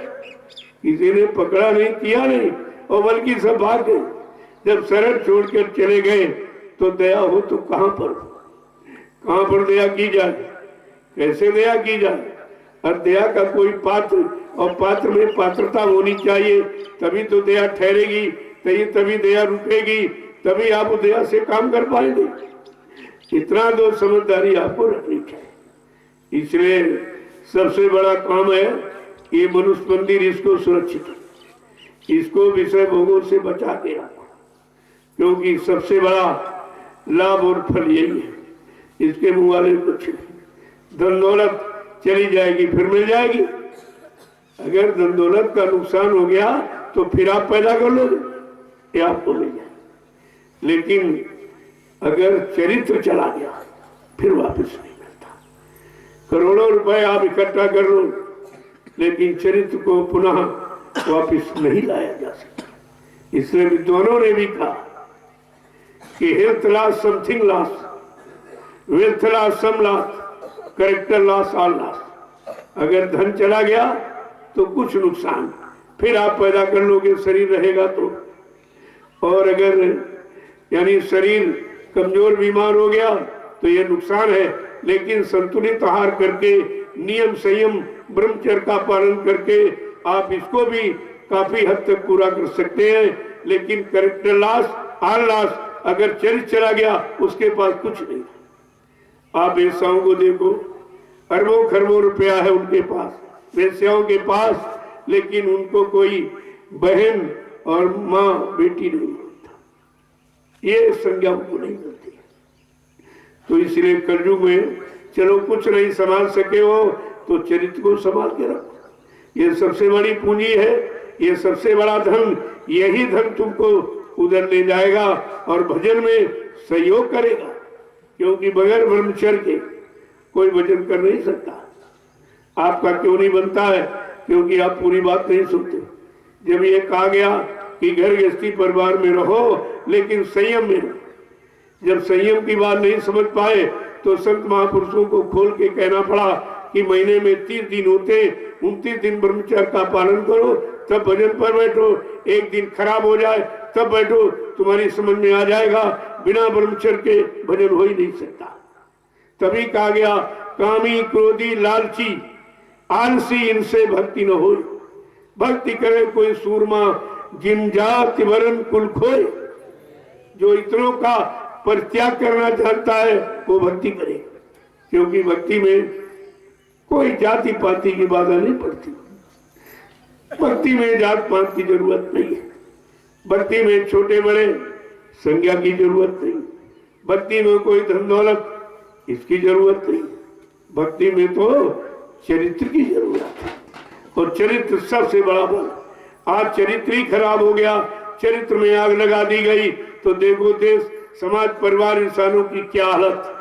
किसी ने पकड़ा नहीं, किया नहीं, और बल्कि सब भाग गए। जब शरण छोड़कर चले गए, तो दया हो तो कहां पर दया की जाए, कैसे दया की जाए? और दया का कोई पात्र, और पात्र में पात्रता होनी चाहिए, तभी तो दया ठहरेगी, तभी दया रुकेगी, तभी आप दया से काम कर पाएंगे। इतना तो समझदारी आपको रखनी चाहिए। इसलिए सबसे बड़ा काम है ये मनुष्य मंदिर, इसको सुरक्षित, इसको विषय भोगों से बचा के रखो, क्योंकि सबसे बड़ा लाभ और फल यही है। इसके मुँह वाले कुछ धन दौलत चली जाएगी, फिर मिल जाएगी। अगर धन दौलत का नुकसान हो गया तो फिर आप पैदा कर लोगे, ये आपको मिल जाए। लेकिन अगर चरित्र चला गया फिर वापस नहीं मिलता। करोड़ों रुपए आप इकट्ठा कर लो, लेकिन चरित्र को पुनः वापस नहीं लाया जा सकता। इसलिए विद्वानों ने भी कहा कि health loss something loss, wealth loss some loss, character loss all loss. अगर धन चला गया तो कुछ नुकसान, फिर आप पैदा कर लोगे, शरीर रहेगा तो। और अगर यानी शरीर कमजोर बीमार हो गया तो ये नुकसान है, लेकिन संतुलित आहार करके, नियम संयम ब्रह्मचर्य का पालन करके आप इसको भी काफी हद तक पूरा कर सकते हैं। लेकिन कैरेक्टर लॉस ऑल लॉस, अगर चरित्र चला गया उसके पास कुछ नहीं। आप वेश्याओं को देखो, अरबों खरबों रुपया है उनके पास, वेश्याओं के पास, लेकिन उनको कोई बहन और माँ बेटी नहीं मिलता, ये संज्ञा उनको नहीं मिलती। तो इसलिए कलयुग में चलो कुछ नहीं संभाल सके हो तो चरित्र को संभाल के रखो। ये सबसे बड़ी पूंजी है, ये सबसे बड़ा धन। यही धन तुमको उधर ले जाएगा और भजन में सहयोग करेगा, क्योंकि बगैर ब्रह्मचर्य के कोई भजन कर नहीं सकता। आपका क्यों नहीं बनता है? क्योंकि आप पूरी बात नहीं सुनते। जब ये कहा गया कि घर गृहस्थी परिवार में रहो लेकिन संयम में रहो, जब संयम की बात नहीं समझ पाए तो संत महापुरुषों को खोल के कहना पड़ा कि महीने में 30 दिन होते, 29 दिन ब्रह्मचर्य का पालन करो, तब भजन पर बैठो। एक दिन खराब हो जाए तब बैठो, तुम्हारी समझ में आ जाएगा, बिना ब्रह्मचर्य के भजन हो ही नहीं सकता। तभी कहा गया कामी क्रोधी लालची आलसी इनसे भक्ति न हो। भक्ति करे कोई सूरमा जिन जाति वरण कुल खोए। जो इतनों का परित्याग करना चाहता है वो भक्ति करे, क्योंकि भक्ति में कोई जाति पाति की बाधा नहीं पड़ती। भक्ति में जात पात की जरूरत नहीं है। भक्ति में छोटे बड़े संज्ञा की जरूरत नहीं। भक्ति में कोई धन दौलत इसकी जरूरत नहीं। भक्ति में तो चरित्र की जरूरत है, और चरित्र सबसे बड़ा बल। आज चरित्र ही खराब हो गया, चरित्र में आग लगा दी गई तो देखो देश समाज परिवार इंसानों की क्या हालत।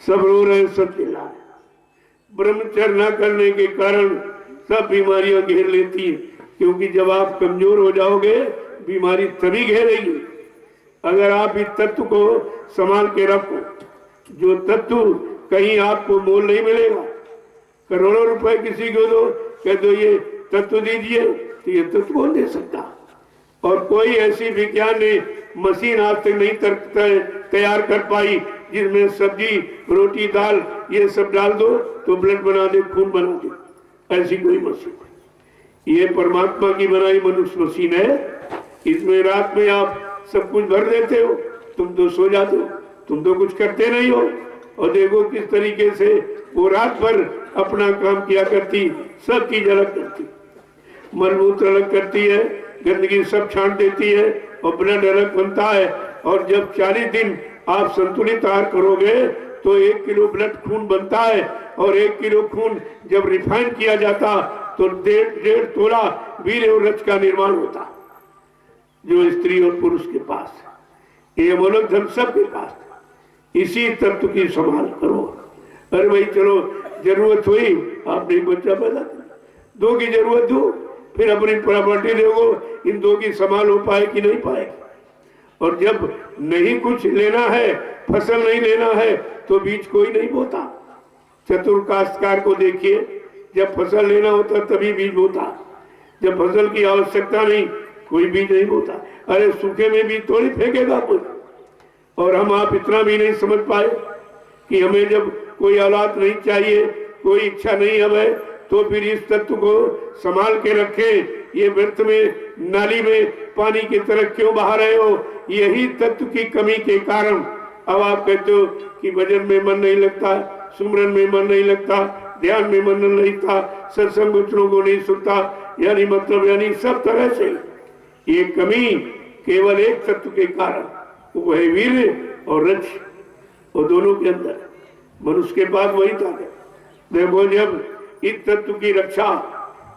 सब रो रहे, सब चिल्ला रहे। ब्रह्मचर्य न करने के कारण सब बीमारियां घेर लेती हैं, क्योंकि जब आप कमजोर हो जाओगे बीमारी तभी घेरेगी। अगर आप इस तत्व को संभाल के रखो, जो तत्व कहीं आपको मोल नहीं मिलेगा। करोड़ों रुपए किसी को दो, कह दो ये तत्व दीजिए, तो ये तत्व कौन दे सकता? और कोई ऐसी विज्ञान ने मशीन आज तक नहीं तैयार कर पाई जिसमें सब्जी रोटी दाल ये सब डाल दो तो ब्लड बना दे, खून बना दे। ऐसी कोई मशीन, ये परमात्मा की बनाई मनुष्य मशीन है। इसमें रात में आप सब कुछ भर देते हो, तुम तो सो जाते हो, तुम तो कुछ करते नहीं हो। और देखो किस तरीके से वो रात भर अपना काम किया करती, सब चीज अलग करती, मलमूत्र अलग करती है, गंदगी सब छांट देती है और ब्लड अलग बनता है। और जब 40 दिन आप संतुलित आहार करोगे तो 1 किलो ब्लड खून बनता है, और 1 किलो खून जब रिफाइन किया जाता तो 1.5 तोला वीर्य और रज का निर्माण होता, जो स्त्री और पुरुष के पास है। ये अमोलक धन सबके पास है। इसी तत्व की संभाल करो। अरे भाई चलो जरूरत हुई, आपने एक बच्चा पैदा किया, 2 की जरूरत दो, फिर अपनी प्रॉपर्टी देखो इन 2 की संभाल हो पाए कि नहीं पाए। और जब नहीं कुछ लेना है, फसल नहीं लेना है, तो बीज कोई नहीं बोता। चतुर काश्तकार को देखिए, जब फसल लेना होता तभी बीज बोता, जब फसल की आवश्यकता नहीं कोई बीज नहीं बोता। अरे सूखे में बीज थोड़ी फेंकेगा कोई। और हम आप इतना भी नहीं समझ पाए कि हमें जब कोई औलाद नहीं चाहिए, कोई इच्छा नहीं हमें, तो फिर इस तत्व को संभाल के रखें। ये व्यर्थ में नाली में पानी की तरह क्यों बहा रहे हो? यही तत्व की कमी के कारण अब आप कहते हो कि भजन में मन नहीं लगता, सुमरन में मन नहीं लगता, ध्यान में मन नहीं लगता, सत्संग वचनों को नहीं सुनता, यानी मतलब यानी सब तरह से ये कमी केवल एक तत्व के कारण, वो है वीर्य और रज। और दोनों के अंदर मनुष्य के पास वही ताकत। देखो जब इस तत्व की रक्षा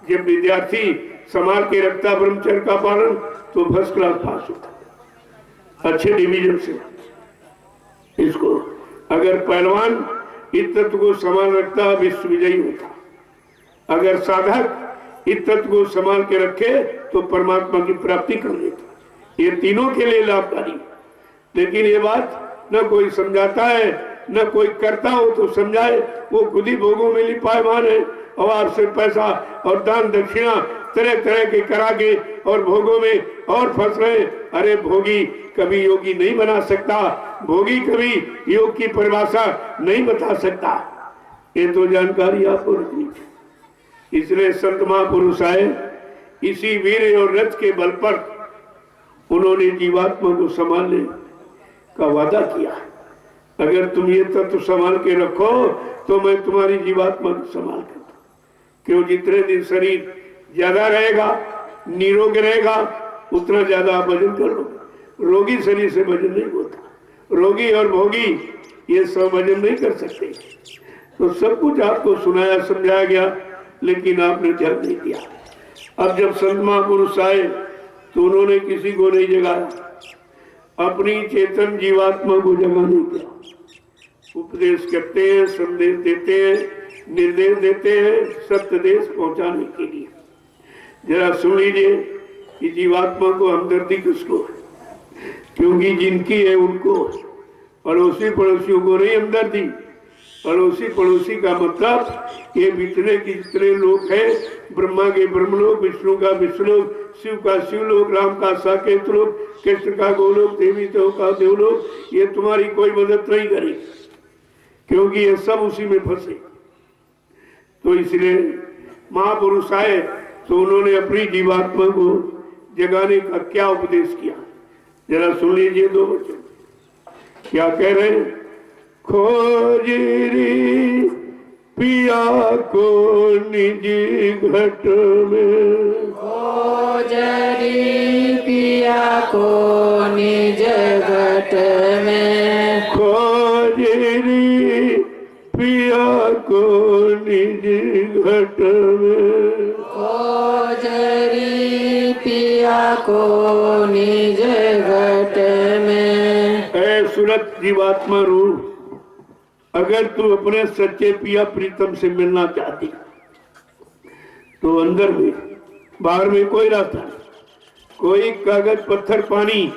जब विद्यार्थी संभाल के रखता ब्रह्मचर्य का पालन तो फर्स्ट क्लास पास होता। अच्छे डिवीजन से। इसको अगर पहलवान इस तत्व को संभाल रखता विश्व विजयी होता, अगर साधक इस तत्व को संभाल के रखे तो परमात्मा की प्राप्ति कर लेता। ये तीनों के लिए लाभकारी। लेकिन ये बात न कोई समझाता है न कोई करता हो तो समझाए, वो खुद ही भोगों में लिपायमान है और आपसे पैसा और दान दक्षिणा तरह तरह के करा के और भोगों में और फंस रहे। अरे भोगी कभी योगी नहीं बना सकता, भोगी कभी योग की परिभाषा नहीं बता सकता। ये तो जानकारी आपको रखनी चाहिए। इसलिए संत महापुरुष आए, इसी वीर और रथ के बल पर उन्होंने जीवात्मा को संभालने का वादा किया। अगर तुम ये तत्व संभाल के रखो तो मैं तुम्हारी जीवात्मा को संभाल करता। क्यों? जितने दिन शरीर ज्यादा रहेगा, निरोग रहेगा, उतना ज्यादा आप वजन कर लो। रोगी शरीर से वजन नहीं होता। रोगी और भोगी ये सब वजन नहीं कर सकते। तो सब कुछ आपको सुनाया समझाया गया, लेकिन आपने ध्यान नहीं दिया। अब जब संत महापुरुष आए तो उन्होंने किसी को नहीं जगाया, अपनी चेतन जीवात्मा को जगाने किया। उपदेश करते हैं, संदेश देते हैं, निर्देश देते हैं सत्य देश पहुंचाने के लिए। जरा सुन लीजिए कि जीवात्मा को हमदर्दी किसको है? क्योंकि जिनकी है उनको, पड़ोसी पड़ोसियों को नहीं हमदर्दी। पड़ोसी पड़ोसी का मतलब ये जितने की जितने लोग हैं, ब्रह्मा के ब्रह्मलोक, विष्णु का विष्णुलोक, शिव का शिवलोक, राम का साकेत लोक, कृष्ण का गोलोक, देवी देव का देवलोक, ये तुम्हारी कोई मदद नहीं करेगी, क्योंकि ये सब उसी में फंसे। तो इसलिए महापुरुष आए तो उन्होंने अपनी जीवात्मा को जगाने का क्या उपदेश किया, जरा सुन लीजिए। दो वचन क्या कह रहे हैं? खोजरी पिया को निज घट में, खोजरी पिया को निज घट में, खोजरी पिया को निज घट में, खोजरी पिया को निज घट में। ऐ सुरत जीवात्मा रूप, अगर तू अपने सच्चे पिया प्रीतम से मिलना चाहती तो अंदर में, बाहर में कोई रास्ता नहीं, कोई कागज पत्थर पानी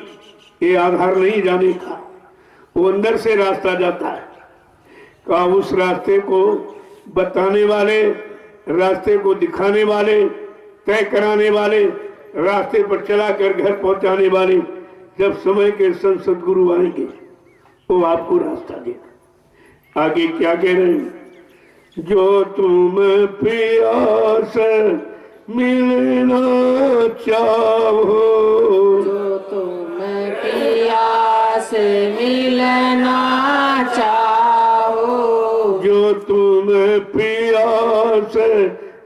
ये आधार नहीं जाने का। वो अंदर से रास्ता जाता है। का उस रास्ते को बताने वाले, रास्ते को दिखाने वाले, तय कराने वाले, रास्ते पर चलाकर घर पहुंचाने वाले जब समय के संत सद्गुरु आएंगे वो आपको रास्ता देगा। आगे क्या कह रहे हैं? जो तुम प्यास मिलना चाहो, जो तुम प्यास मिलना चाहो, जो तुम प्यास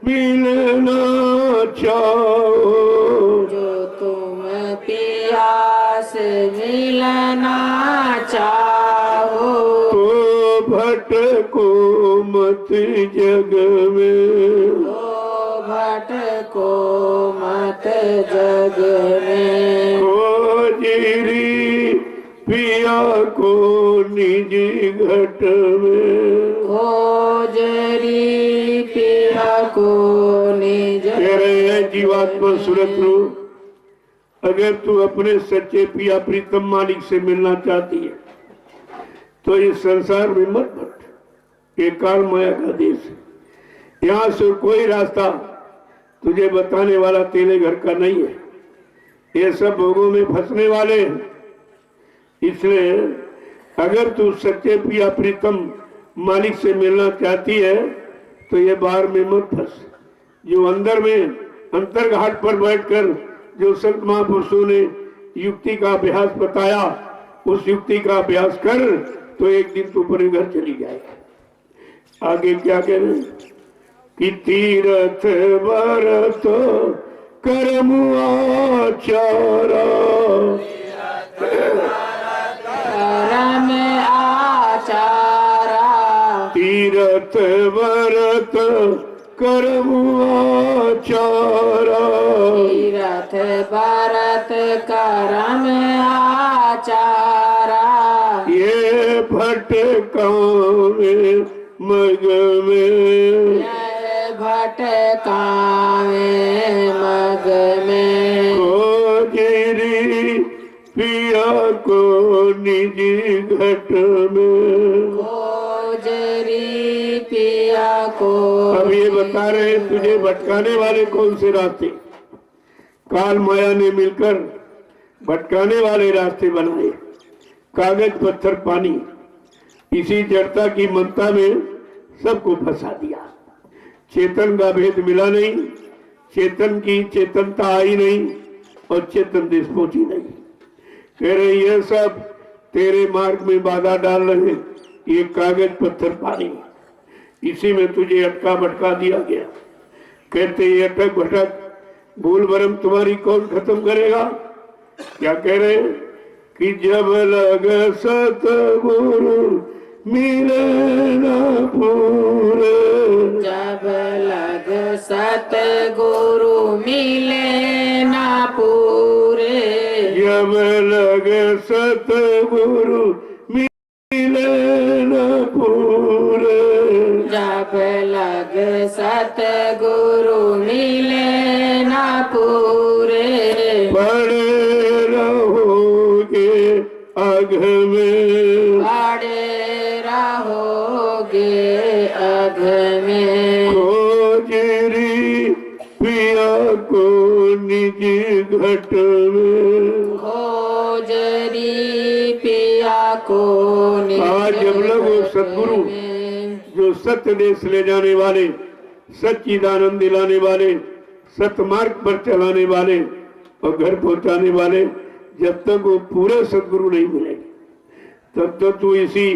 मिलना चाहो, जो तुम प्यास मिलना चाहो, तो भटको मत जग में, तो भटको मत जग में, खोजरी पिया को निज घट में, खोजरी पिया को निज। कह रहे हैं जीवात्मा सूरत रूप, अगर तू अपने सच्चे पिया प्रीतम मालिक से मिलना चाहती है तो इस संसार में मत भट। ये काल माया का देश है। यहाँ से कोई रास्ता तुझे बताने वाला तेरे घर का नहीं है। ये सब भोगों में फंसने वाले हैं। इसलिए अगर तू सच्चे पिया प्रीतम मालिक से मिलना चाहती है तो ये बाहर में मत फंस। जो अंदर में अंतर्घाट पर बैठकर जो संत महापुरुषों ने युक्ति का अभ्यास बताया, उस युक्ति का अभ्यास कर तो एक दिन तू अपने घर चली जाएगा। आगे क्या कह रहे हैं कि तीरथ व्रत कर्म आचारा, कर्म आचारा, तीरथ व्रत कर्म आचारा। तीरथ भारत करम आचारा। ये भटकावे मग में, यह भटकावे मग में। खोजरी पिया को निज घट में। खोजरी पिया को। अब ये बता रहे हैं तुझे भटकाने वाले कौन से रास्ते। काल माया ने मिलकर भटकाने वाले रास्ते बनाए, कागज पत्थर पानी, इसी जड़ता की ममता में सबको फंसा दिया। चेतन का भेद मिला नहीं, चेतन की चेतनता आई नहीं और चेतन देश पहुंची नहीं। कह रहे ये सब तेरे मार्ग में बाधा डाल रहे, ये कागज पत्थर पानी, इसी में तुझे अटका भटका दिया गया। कहते ये अटक भटक भूल भरम तुम्हारी कौन खत्म करेगा। क्या कह रहे कि जब लग सतगुरु मिले न पूरे। जब लग सतगुरु मिले ना पूरे। जब लग सतगुरु मिले न पूरे। जब लग सतगुरु मिले ना पूरे। पड़े रहोगे अघ में, पड़े रहोगे अघ में। खोजरी पिया को निज घट में। खोजरी पिया को निज आज जब लोग वो सद्गुरु में। जो सत्य देश ले जाने वाले, सच्चिदानंद दिलाने वाले, सत्य मार्ग पर चलाने वाले और घर पहुंचाने वाले, जब तक वो पूरे सद्गुरु नहीं मिलेंगे तब तक तू इसी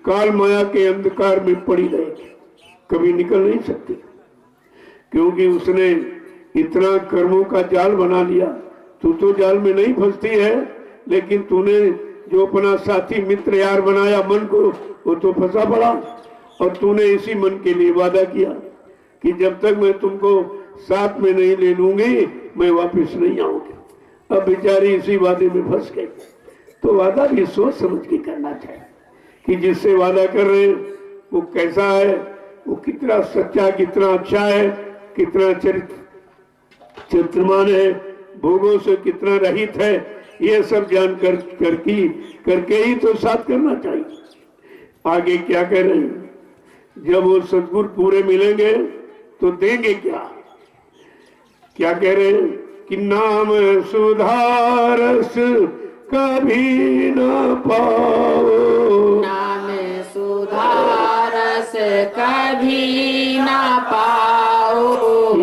काल माया के अंधकार में पड़ी रहेगी, कभी निकल नहीं सकती। क्योंकि उसने इतना कर्मों का जाल बना लिया। तू तो जाल में नहीं फंसती है, लेकिन तूने जो अपना साथी मित्र यार बनाया मन को, वो तो फंसा पड़ा। और तूने इसी मन के लिए वादा किया कि जब तक मैं तुमको साथ में नहीं ले लूंगी मैं वापस नहीं आऊंगी। अब बेचारी इसी वादे में फंस गई। तो वादा भी सोच समझ के करना चाहिए कि जिससे वादा कर रहे हैं वो कैसा है, वो कितना सच्चा, कितना अच्छा है, कितना चरित्रमान है, भोगों से कितना रहित है, ये सब जान करके ही तो साथ करना चाहिए। आगे क्या कह रहे हैं, जब वो सद्गुरु पूरे मिलेंगे तो देंगे क्या। क्या कह रहे हैं कि नाम सुधारस कभी न पाओ। नाम सुधारस कभी ना पाओ।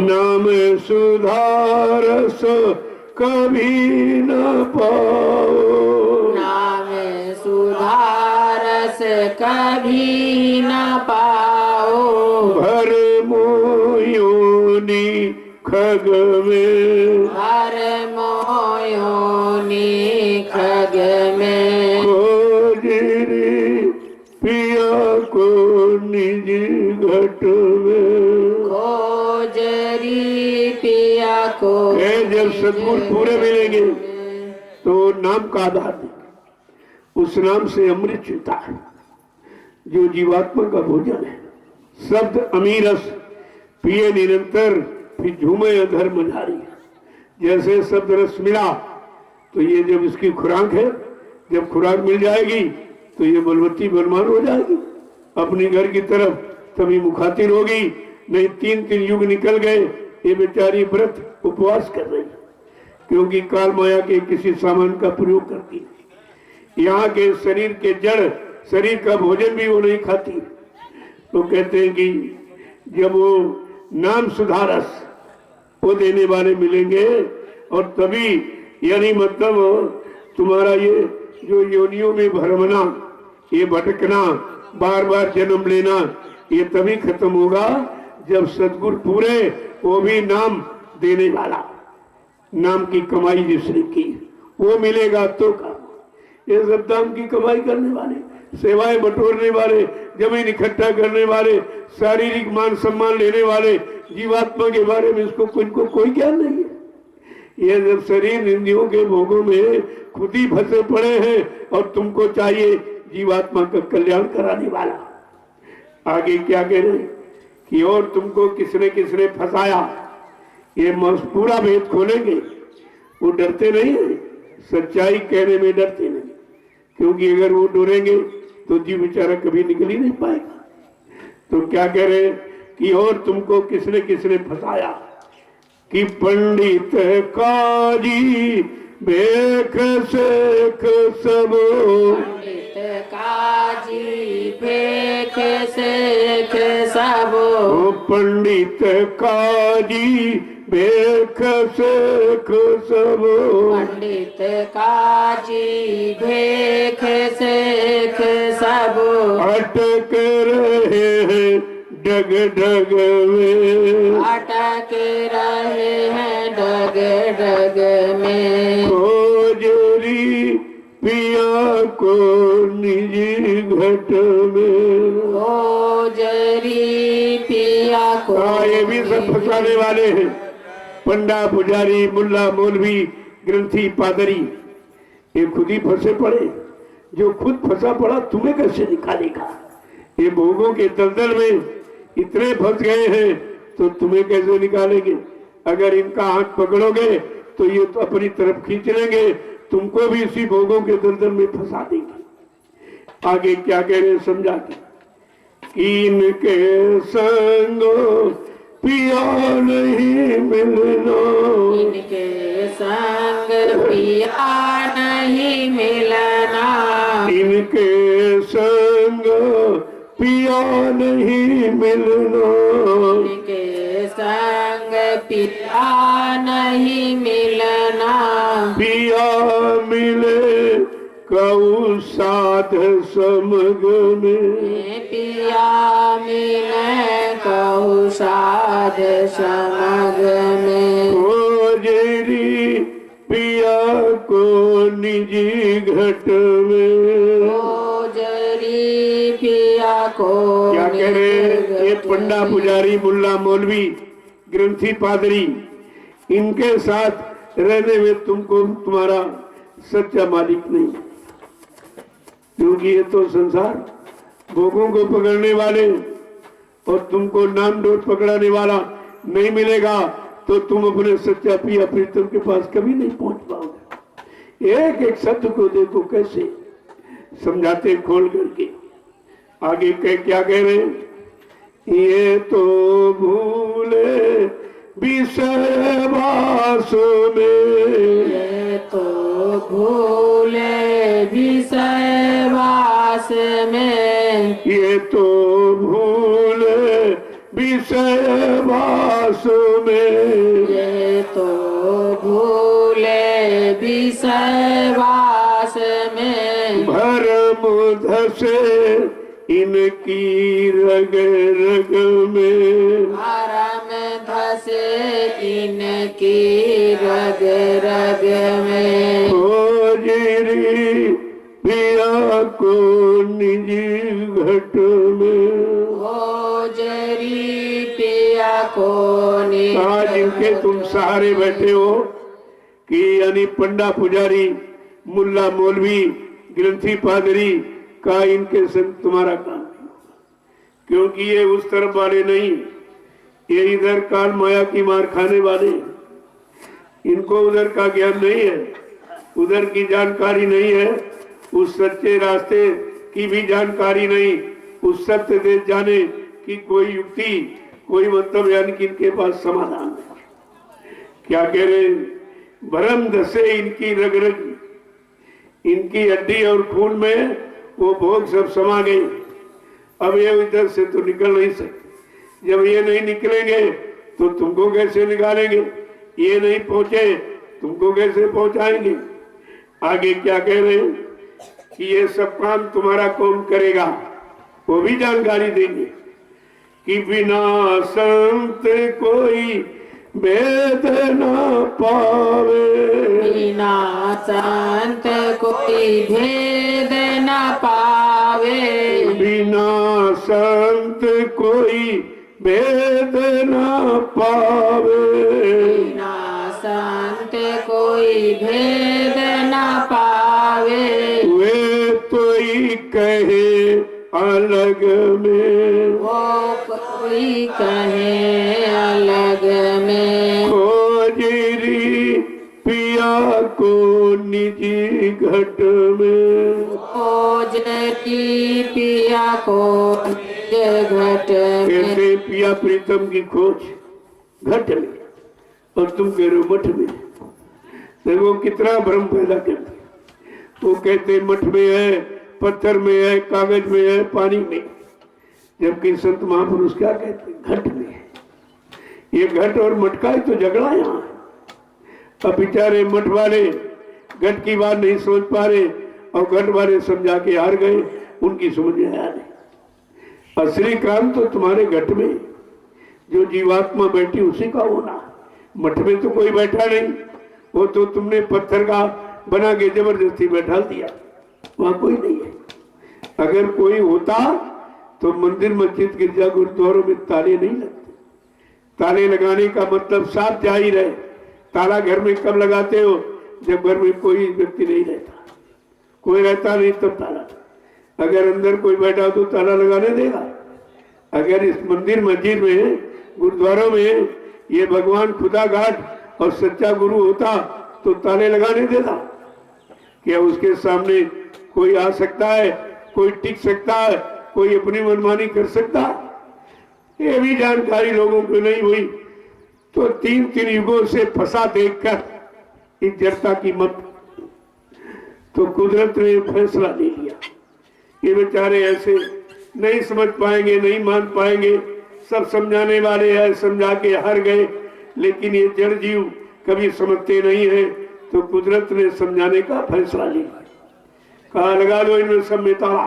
नाम सुधारस कभी न पाओ। नाम सुधारस कभी ना पाओ। भर मोयोनी खग में। हर मोयोनी खग में। खोजरी पिया को निज घट में। खोजरी पिया को। जब सद्गुरु पूरे मिलेंगे तो नाम का आधार देंगे। उस नाम से अमृत चुता है जो जीवात्मा का भोजन है। शब्द अमीरस पिए निरंतर फिर झूमे अधर्म धारी। जैसे शब्द रस मिला तो ये जब इसकी खुराक है, जब खुराक मिल जाएगी तो ये बलवती बलवान हो जाएगी अपनी घर की तरफ, तभी मुखातिन होगी। नहीं 3 युग निकल गए, ये बेचारी व्रत उपवास कर रही क्योंकि काल माया के किसी सामान का प्रयोग करती है। यहाँ के शरीर के जड़, शरीर का भोजन भी वो नहीं खाती। तो कहते हैं कि जब वो नाम सुधारस वो देने वाले मिलेंगे और तभी, यानी मतलब तुम्हारा ये जो योनियों में भरमना, ये भटकना, बार बार जन्म लेना, ये तभी खत्म होगा जब सद्गुरु पूरे, वो भी नाम देने वाला, नाम की कमाई जिसने की वो मिलेगा तो काम। ये सब नाम की कमाई करने वाले, सेवाएं बटोरने वाले, जमीन इकट्ठा करने वाले, शारीरिक मान सम्मान लेने वाले, जीवात्मा के बारे में इसको कोई ज्ञान नहीं है। ये जब शरीर इंद्रियों के भोगों में खुद ही फंसे पड़े हैं और तुमको चाहिए जीवात्मा का कल्याण कराने वाला। आगे क्या कह रहे कि और तुमको किसने फंसाया, ये पूरा भेद खोलेंगे। वो डरते नहीं है, सच्चाई कहने में डरते नहीं, क्योंकि अगर वो डरेंगे तो जीव बेचारा कभी निकल ही नहीं पाएगा। तो क्या कह रहे कि और तुमको किसने फंसाया कि पंडित काजी भेख सेख सब, पंडित काजी भेख सेख सब, पंडित काजी भेख सेख सब, पंडित काजी भेख सेख सब, अटक रहे हैं डग डग में, अटक रहे हैं डग डग में, खोजरी पिया को निजी घट में। जरी पिया को। ये भी सब फंसाने वाले हैं, पंडा पुजारी मुल्ला मौलवी ग्रंथी पादरी, ये खुद ही फंसे पड़े। जो खुद फंसा पड़ा तुम्हें कैसे निकालेगा? ये भोगों के दलदल में इतने फंस गए हैं तो तुम्हें कैसे निकालेंगे? अगर इनका हाथ पकड़ोगे तो ये तो अपनी तरफ खींच लेंगे, तुमको भी इसी भोगों के दलदल में फंसा देंगे। आगे क्या कह रहे हैं समझा के, इनके संग पिया नहीं मिलना, इनके संग पिया नहीं मिलना, इनके संग पिया नहीं मिलना, इनके संग पिया नहीं मिलना, पिया मिले कऊ साध समग में, पिया मिले कहु साध समग में, खोजरी पिया को निजी घट में। जरी पिया को। क्या कह रहे ये पंडा पुजारी मुल्ला मौलवी ग्रंथी पादरी, इनके साथ रहने में तुमको तुम्हारा सच्चा मालिक नहीं, क्योंकि ये तो संसार भोगों को पकड़ने वाले और तुमको नाम डोट पकड़ाने वाला नहीं मिलेगा तो तुम अपने सच्चा पिया प्रीतम के पास कभी नहीं पहुंच पाओगे। एक एक शब्द को देखो कैसे समझाते खोल करके। आगे क्या कह रहे हैं, ये तो भूले विषय वास में, ये तो भूले विषय वास में, ये तो भूले विषय वास में, ये तो भूले विषय वास में, भरम धसे इनकी रग रग में, भरम धसे इनकी रग रग में, खोजरी पिया को निजी घट में। जरी पिया को। आज इनके तुम सहारे बैठे हो कि यानी पंडा पुजारी मुल्ला मौलवी ग्रंथी पादरी का इनके संग तुम्हारा काम नहीं, क्योंकि ये उस तरफ वाले नहीं, ये इधर काल माया की मार खाने वाले, इनको उधर का ज्ञान नहीं है, उधर की जानकारी नहीं है, उस सच्चे रास्ते की भी जानकारी नहीं, उस सत्य देश जाने की कोई युक्ति कोई मतलब यानी कि इनके पास समाधान नहीं। क्या कह रहे, भरम धसे इनकी रग रग, इनकी हड्डी और खून में वो भोग सब समा गए। अब ये इधर से तो निकल नहीं सकते, जब ये नहीं निकलेंगे तो तुमको कैसे निकालेंगे? ये नहीं पहुंचे तुमको कैसे पहुंचाएंगे? आगे क्या कह रहे हैं कि ये सब काम तुम्हारा कौन करेगा, वो भी जानकारी देंगे कि बिना संत कोई भेद न पावे, बिना संत कोई भेद न पावे, बिना संत कोई भेद न पावे। बिना संत कोई भेद न पावे। वे तो ही कहे अलग में, वो कोई कहे अलग में। खोजरी पिया को निजी घट में, खोजती पिया को निज घट में। कैसे पिया प्रीतम की खोज घट में और तुम कह रहे हो मठ में। देखो कितना भ्रम पैदा करते। वो कहते मठ में है, पत्थर में है, कागज में है, पानी में, जबकि संत महापुरुष क्या कहते घट में है। ये घट और मठ का ही तो झगड़ा यहाँ है। अब बेचारे मठ वाले घट की बात नहीं समझ पा रहे और घट वाले समझा के हार गए, उनकी समझ में आया नहीं। असली काम तो तुम्हारे घट में, जो जीवात्मा बैठी उसी का होना। मठ में तो कोई बैठा नहीं, वो तो तुमने पत्थर का बना के जबरदस्ती बैठा दिया, वहां कोई नहीं है। अगर कोई होता तो मंदिर मस्जिद गिरजा गुरुद्वारों में ताले नहीं लगते। ताले लगाने का मतलब साफ जाहिर है। ताला घर में कब लगाते हो? जब घर में कोई व्यक्ति नहीं रहता। कोई रहता नहीं तब ताला। अगर अंदर कोई बैठा तो ताला लगाने देगा? अगर इस मंदिर मस्जिद में गुरुद्वारों में ये भगवान खुदा घाट और सच्चा गुरु होता तो ताले लगाने देता? क्या उसके सामने कोई आ सकता है, कोई टिक सकता है, कोई अपनी मनमानी कर सकता? ये भी जानकारी लोगों को नहीं हुई तो तीन तीन युगों से फंसा देखकर इस जड़ता की मत, तो कुदरत ने फैसला ले लिया। ये बेचारे ऐसे नहीं समझ पाएंगे, नहीं मान पाएंगे। सब समझाने वाले हैं, समझा के हार गए, लेकिन ये जड़ जीव कभी समझते नहीं है। तो कुदरत ने समझाने का फैसला लिया, कहा लगा दो इनमें सब में ताला।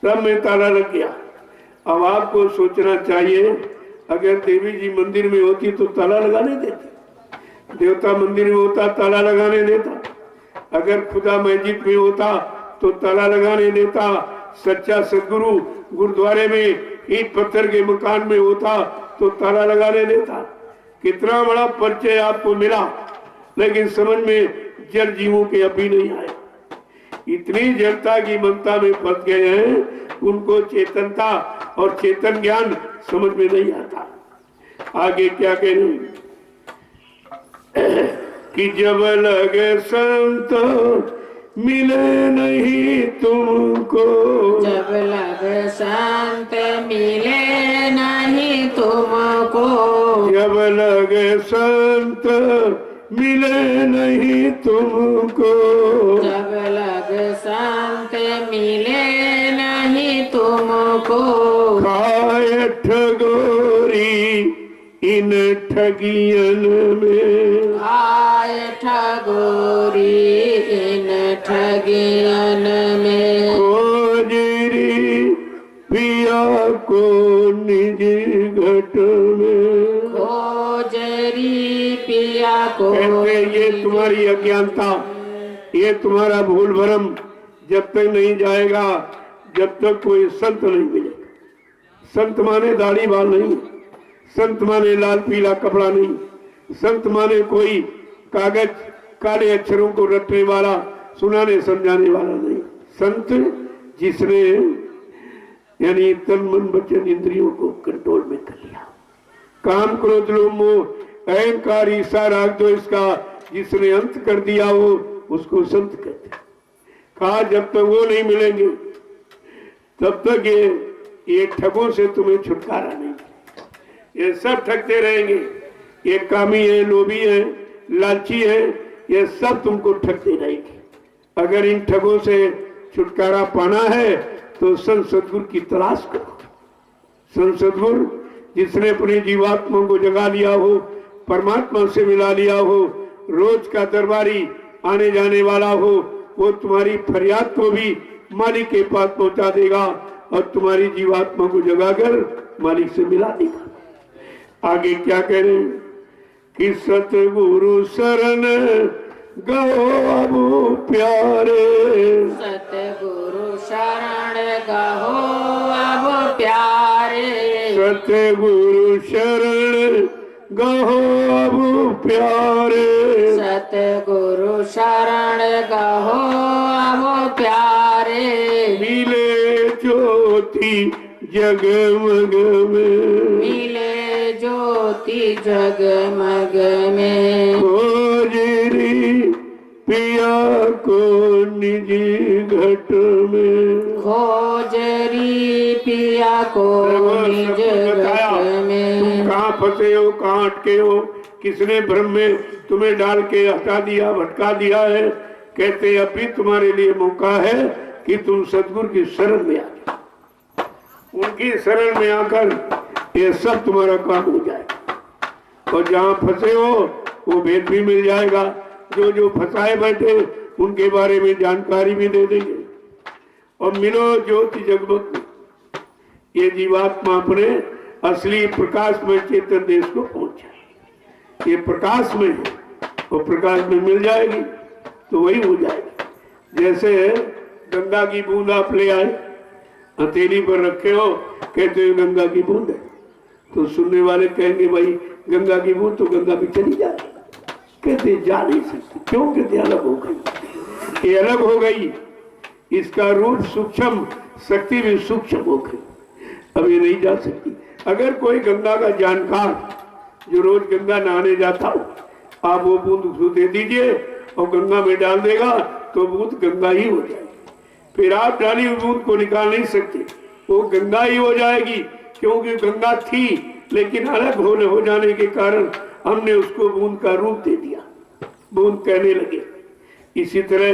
सब में ताला लग गया। अब आपको सोचना चाहिए, अगर देवी जी मंदिर में होती तो ताला लगाने देती, देवता मंदिर में होता ताला लगाने देता, अगर खुदा मस्जिद में होता तो ताला लगाने देता, सच्चा सदगुरु गुरुद्वारे में ईंट पत्थर के मकान में होता तो ताला लगाने देता। कितना बड़ा परिचय आपको मिला, लेकिन समझ में जड़ जीवों के अभी नहीं आए। इतनी जड़ता की ममता में फंस गए हैं, उनको चेतनता और चेतन ज्ञान समझ में नहीं आता। आगे क्या कह रहे कि जब लगे संत मिले नहीं तुमको, जब लग संत मिले नहीं तुमको, जब लगे संत मिले नहीं तुमको, जब लग संत मिले नहीं तुमको, खाए ठगोरी इन ठगियन में, आए ठगोरी इन ठगियन में, खोजरी पिया को निजी घट में। खोजरी पिया को, कहते ये तुम्हारी अज्ञानता, ये तुम्हारा भूल भरम जब तक नहीं जाएगा, जब तक कोई संत नहीं मिलेगा। संत माने दाढ़ी बाल नहीं, संत माने लाल पीला कपड़ा नहीं, संत माने कोई कागज काले अक्षरों को रटने वाला, सुनाने समझाने वाला नहीं। संत जिसने यानी तन मन वचन इंद्रियों को कंट्रोल में कर लिया, काम क्रोध लोभ मोह अहंकार ईर्ष्या राग द्वेष इसका जिसने अंत कर दिया, वो उसको संत कहते हैं। कहा जब तक वो नहीं मिलेंगे तब तक ये ठगों से तुम्हें छुटकारा नहीं। ये सब ठगते रहेंगे, ये कामी है, लोभी है, लालची है, ये सब तुमको ठगते रहेंगे। अगर इन ठगों से छुटकारा पाना है तो संत सदगुरु की तलाश करो। संत सदगुरु जिसने अपनी जीवात्मा को जगा लिया हो, परमात्मा से मिला लिया हो, रोज का दरबारी आने जाने वाला हो, वो तुम्हारी फरियाद को भी मालिक के पास पहुंचा देगा और तुम्हारी जीवात्मा को जगाकर मालिक से मिला देगा। आगे क्या कह रहे हैं कि सतगुरु शरण गो अब प्यारे, सतगुरु शरण गहो अब प्यारे, सतगुरु शरण गहो अब प्यारे, सतगुरु शरण गहो अब प्यारे, मिले ज्योति जगमग में, मिले ज्योति जगमग में, खोजरी पिया को निजी घट में, खोजरी पिया को निज घट में। तुम कहाँ फंसे हो, कहाँ अटके हो, किसने भ्रम में तुम्हें डाल के हटा दिया, भटका दिया है। कहते अभी तुम्हारे लिए मौका है कि तुम सतगुरु की शरण में आ जाओ, उनकी शरण में आकर ये सब तुम्हारा काम हो जाएगा। और जहाँ फंसे हो वो भेद भी मिल जाएगा, जो जो फंसाए बैठे उनके बारे में जानकारी भी दे देंगे। और मिलो ज्योति जगमग में, ये जीवात्मा अपने असली प्रकाश में चेतन देश को पहुंचा। ये प्रकाश में है, वो प्रकाश में मिल जाएगी तो वही हो जाएगी। जैसे गंगा की बूंद आप ले आए, हथेली पर रखे हो, कहते हो गंगा की बूंद है, तो सुनने वाले कहेंगे भाई गंगा की बूंद तो गंगा भी चली जाए। कहते जा नहीं सकती, क्यों? कहते अलग हो गई, ये अलग हो गई, इसका रूप सूक्ष्म, शक्ति भी सूक्ष्म हो गई, अब ये नहीं जा सकती। अगर कोई गंगा का जानकार जो रोज गंगा नहाने जाता हो, आप वो बूंद उसको दे दीजिए और गंगा में डाल देगा तो बूंद गंगा ही हो जाएगी। फिर आप डाली हुई बूंद को निकाल नहीं सकते, वो गंगा ही हो जाएगी, क्योंकि गंगा थी लेकिन अलग हो जाने के कारण हमने उसको बूंद का रूप दे दिया, बूंद कहने लगे। इसी तरह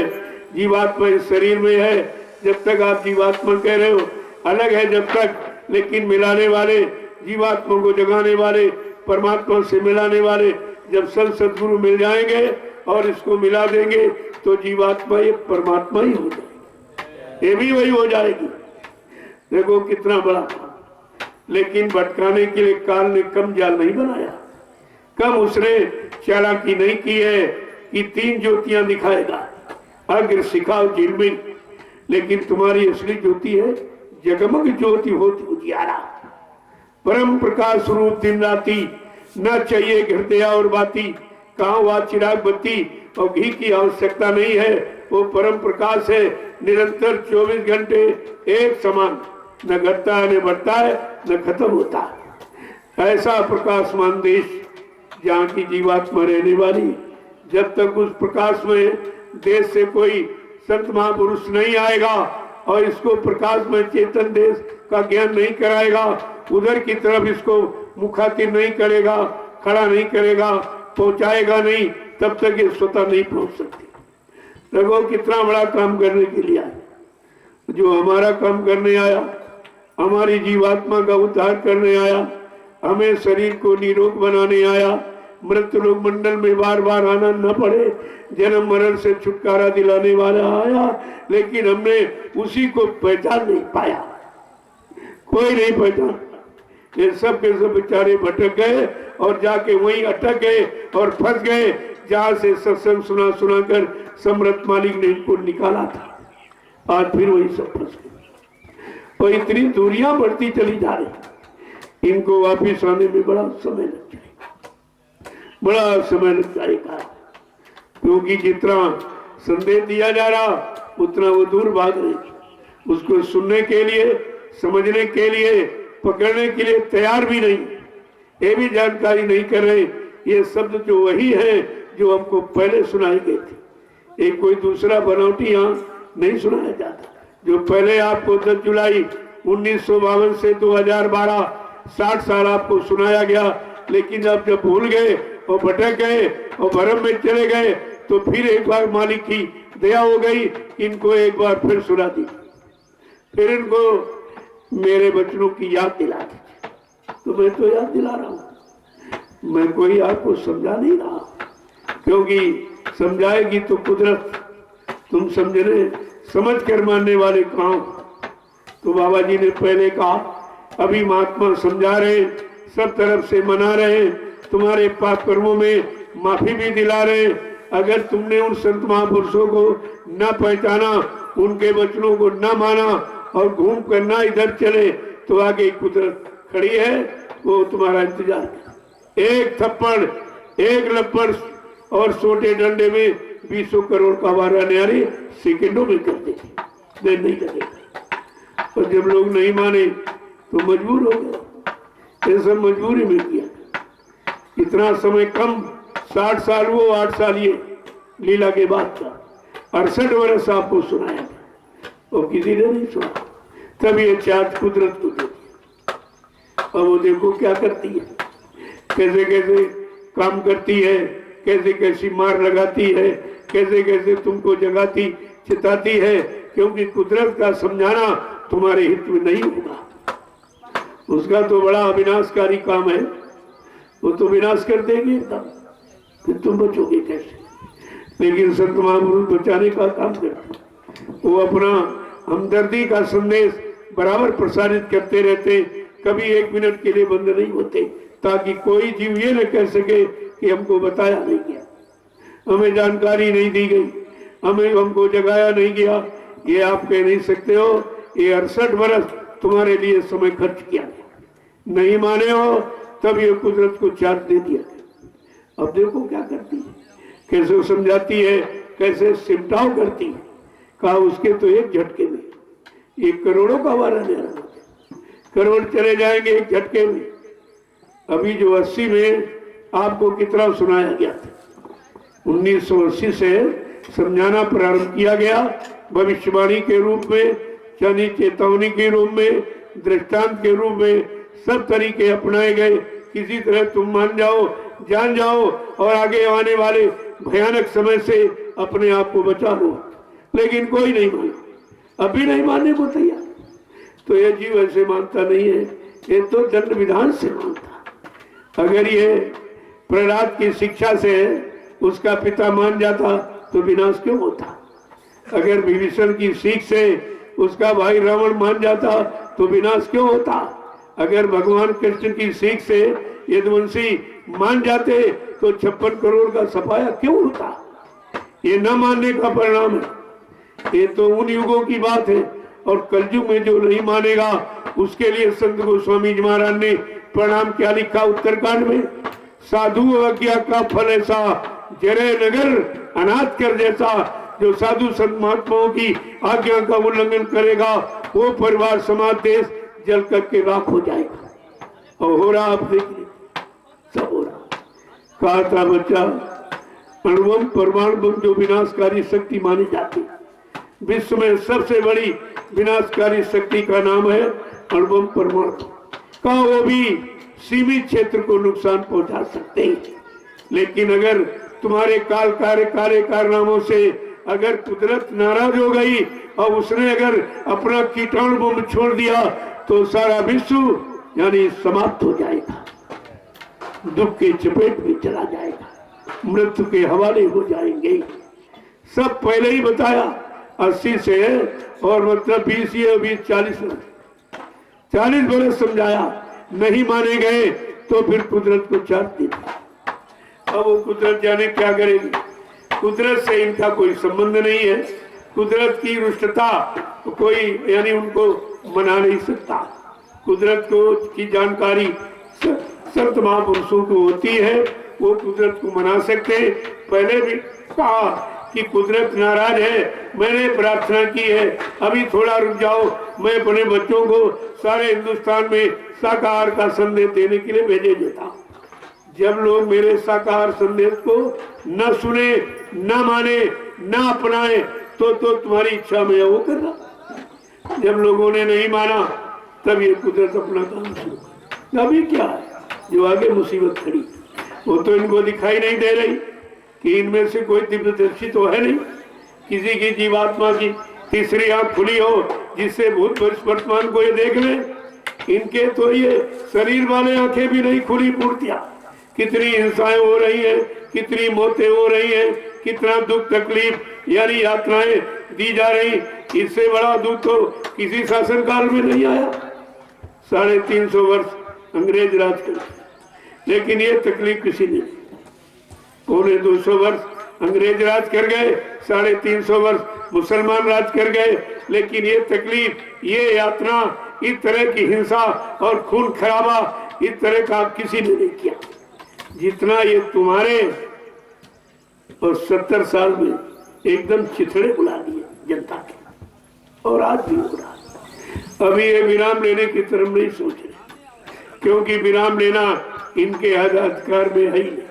जीवात्मा इस शरीर में है, जब तक आप जीवात्मा कह रहे हो अलग है जब तक, लेकिन मिलाने वाले, जीवात्मा को जगाने वाले, परमात्मा से मिलाने वाले जब सदगुरु मिल जाएंगे और इसको मिला देंगे तो जीवात्मा ये परमात्मा ही हो जाएगी, ये भी वही हो जाएगी। देखो कितना बड़ा, लेकिन भटकाने के लिए काल ने कम जाल नहीं बनाया, कम उसने चालाकी नहीं की है कि 3 ज्योतियां दिखाएगा, अग्र शिखा झिलमिल, लेकिन तुम्हारी असली ज्योति है जगमग ज्योति होती उजियारा, परम प्रकाश रूप दिन राती, न चाहिए हृदय और बाती, कहाँ हुआ चिराग बत्ती और घी की आवश्यकता नहीं है, वो परम प्रकाश है, निरंतर 24 घंटे एक समान, न घटता है न बढ़ता है न खत्म होता है। ऐसा प्रकाशमान देश जहाँ की जीवात्मा रहने वाली, जब तक उस प्रकाश में देश से कोई संत महापुरुष नहीं आएगा और इसको प्रकाश में चेतन देश का ज्ञान नहीं कराएगा, उधर की तरफ इसको मुखातिब नहीं करेगा, खड़ा नहीं करेगा, पहुंचाएगा नहीं, तब तक ये स्वतः नहीं पहुंच सकती। देखो कितना बड़ा काम करने के लिए आया, जो हमारा काम करने आया, हमारी जीवात्मा का उद्धार करने आया, हमें शरीर को निरोग बनाने आया, मृत्यु लोक मंडल में बार बार आना न पड़े, जन्म मरण से छुटकारा दिलाने वाला आया, लेकिन हमने उसी को पहचान नहीं पाया, कोई नहीं पहचान। ये सब के सब बेचारे भटक गए और जाके वहीं अटक गए और फंस गए, जहां से सत्संग सुना सुनाकर सम्राट मालिक ने इनको निकाला था, आज फिर वही सब फंस गए और इतनी दूरियां बढ़ती चली जा रही, इनको वापिस आने में बड़ा समय लग जाएगा, बड़ा समय लग जाएगा, क्योंकि जितना संदेश दिया जा रहा उतना वो दूर भाग रहे, उसको सुनने के लिए, समझने के लिए, पकड़ने के लिए तैयार भी नहीं, ये भी जानकारी नहीं कर रहे। ये शब्द जो वही है जो हमको पहले सुनाई गई थी, एक कोई दूसरा बनावटी यहाँ नहीं सुनाया जाता। जो पहले आपको 10 जुलाई 1952 से 2012 60 साल आपको सुनाया गया, लेकिन अब जब भूल गए और भटक गए और भरम में चले गए तो फिर एक बार मालिक की दया हो गई, इनको एक बार फिर सुना दी, फिर इनको मेरे बच्चों की याद दिला दी। तो मैं तो याद दिला रहा हूं, मैं कोई आपको समझा नहीं रहा, क्योंकि समझाएगी तो कुदरत, तुम समझने समझ कर मानने वाले कहाँ। तो बाबा जी ने पहले कहा, अभी महात्मा समझा रहे, सब तरफ से मना रहे, तुम्हारे पाप कर्मों में माफी भी दिला रहे। अगर तुमने उन संत महापुरुषों को न पहचाना, उनके वचनों को न माना और घूम कर ना इधर चले तो आगे कुदरत खड़ी है वो तुम्हारा इंतजार करे। एक थप्पड़, एक लपड़ और छोटे डंडे में 20 करोड़ का वारा न्यारी सेकंडों में कर देगी, देर नहीं लगेगा। और जब लोग नहीं माने तो मजबूर हो गए, ये सब मजबूरी में किया। इतना समय कम, 60 साल वो, 8 साल ये लीला के बाद का, 68 वर्ष आपको सुनाया और किसी ने नहीं सुना। तब ये चार्ज कुदरत को दे दिया। अब वो देखो क्या करती है, कैसे कैसे काम करती है, कैसे कैसी मार लगाती है, कैसे कैसे तुमको जगाती चिताती है, क्योंकि कुदरत का समझाना तुम्हारे हित में नहीं होगा। उसका तो बड़ा अविनाशकारी काम है, वो तो विनाश कर देगी एकदम, फिर तुम बचोगे कैसे। लेकिन संत महापुरुष बचाने का काम करते, वो अपना हमदर्दी का संदेश बराबर प्रसारित करते रहते, कभी एक मिनट के लिए बंद नहीं होते, ताकि कोई जीव ये न कह सके कि हमको बताया नहीं गया, हमें जानकारी नहीं दी गई, हमको जगाया नहीं गया। ये आप कह नहीं सकते हो। ये 68 वर्ष तुम्हारे लिए समय खर्च किया, नहीं माने हो, तब ये कुदरत को चार्ज दे दिया। अब देखो क्या करती है, कैसे समझाती है, कैसे सिमटाव करती है। कहा उसके तो एक झटके में 1 करोड़ों का वारा ले रहा, करोड़ चले जाएंगे एक झटके में। अभी जो 80 में आपको कितना सुनाया गया था, 1980 से समझाना प्रारंभ किया गया, भविष्यवाणी के रूप में, यानी चेतावनी के रूप में, दृष्टांत के रूप में, सब तरीके अपनाए गए। किसी तरह तुम मान जाओ, जान जाओ और आगे आने वाले भयानक समय से अपने आप को बचा लो। लेकिन कोई नहीं माना, अभी नहीं मानने को तैयार। तो ये जीव ऐसे मानता नहीं है, ये तो दंड विधान से मानता। अगर ये प्रहलाद की शिक्षा से उसका पिता मान जाता तो विनाश क्यों होता। अगर विभीषण की सीख से उसका भाई रावण मान जाता तो विनाश क्यों होता। अगर भगवान कृष्ण की सीख से यदुवंशी मान जाते तो 56 करोड़ का सफाया क्यों होता। ये न मानने का परिणाम है। ये तो उन युगों की बात है, और कलयुग में जो नहीं मानेगा उसके लिए संत गोस्वामी जी महाराज ने प्रणाम क्या लिखा उत्तरकांड में, साधु अवज्ञा का फल ऐसा, जरे नगर अनाथ कर जैसा। जो साधु संत महात्माओं की आज्ञा का उल्लंघन करेगा वो परिवार समाज देश जल करके राख हो जाएगा। और हो रहा, आप देखिए सब हो रहा। कहा था बच्चा, अणुबम परमाणु बम जो विनाशकारी शक्ति मानी जाती, विश्व में सबसे बड़ी विनाशकारी शक्ति का नाम है अणुबम परमाणु का। वो भी सीमित क्षेत्र को नुकसान पहुंचा सकते हैं। लेकिन अगर तुम्हारे काले कारनामों से अगर कुदरत नाराज हो गई और उसने अगर अपना कीटाणु बम छोड़ दिया तो सारा विश्व यानी समाप्त हो जाएगा, दुख के चपेट में चला जाएगा, मृत्यु के हवाले हो जाएंगे। सब पहले ही बताया 80 से, और मतलब 20 या 40 वर्ष समझाया, नहीं माने गए तो फिर कुदरत को चार्ज दी। अब वो कुदरत जाने क्या करेगी। कुदरत से इनका कोई संबंध नहीं है। कुदरत की रुष्टता कोई यानी उनको मना नहीं सकता। कुदरत को की जानकारी संत महापुरुषों को होती है, वो कुदरत को मना सकते। पहले भी कहा कि कुदरत नाराज है, मैंने प्रार्थना की है, अभी थोड़ा रुक जाओ, मैं अपने बच्चों को सारे हिंदुस्तान में शाकाहार का संदेश देने के लिए भेजे देता। जब लोग मेरे शाकाहार संदेश को न सुने, न माने, न अपनाए तो तुम्हारी इच्छा में वो करना। जब लोगों ने नहीं माना तब ये कुदरत अपना काम शुरू कर। अभी क्या है जो आगे मुसीबत खड़ी, वो तो इनको दिखाई नहीं दे रही कि इनमें से कोई दिव्यदर्शी तो है नहीं। किसी की जीवात्मा की तीसरी आंख खुली हो जिससे भूत वर्तमान को ये देख ले। इनके तो ये शरीर वाले आंखें भी नहीं खुली पूर्तियां। कितनी हिंसाएं हो रही है, कितनी मौतें हो रही है, कितना दुख तकलीफ यानी यातनाएं दी जा रही। इससे बड़ा दुख तो किसी शासन काल में नहीं आया। 350 वर्ष अंग्रेज राज कर, लेकिन ये तकलीफ किसी ने 250 वर्ष अंग्रेज राज कर गए, 350 वर्ष मुसलमान राज कर गए, लेकिन ये तकलीफ, ये यातना, इस तरह की हिंसा और खून खराबा इस तरह का किसी ने नहीं किया जितना ये तुम्हारे। और 70 साल में एकदम चिथड़े बुला दिए जनता के, और आज भी हो रहा है। अभी ये विराम लेने की तरफ नहीं सोच रहे, क्योंकि विराम लेना इनके अधिकार में है ही नहीं,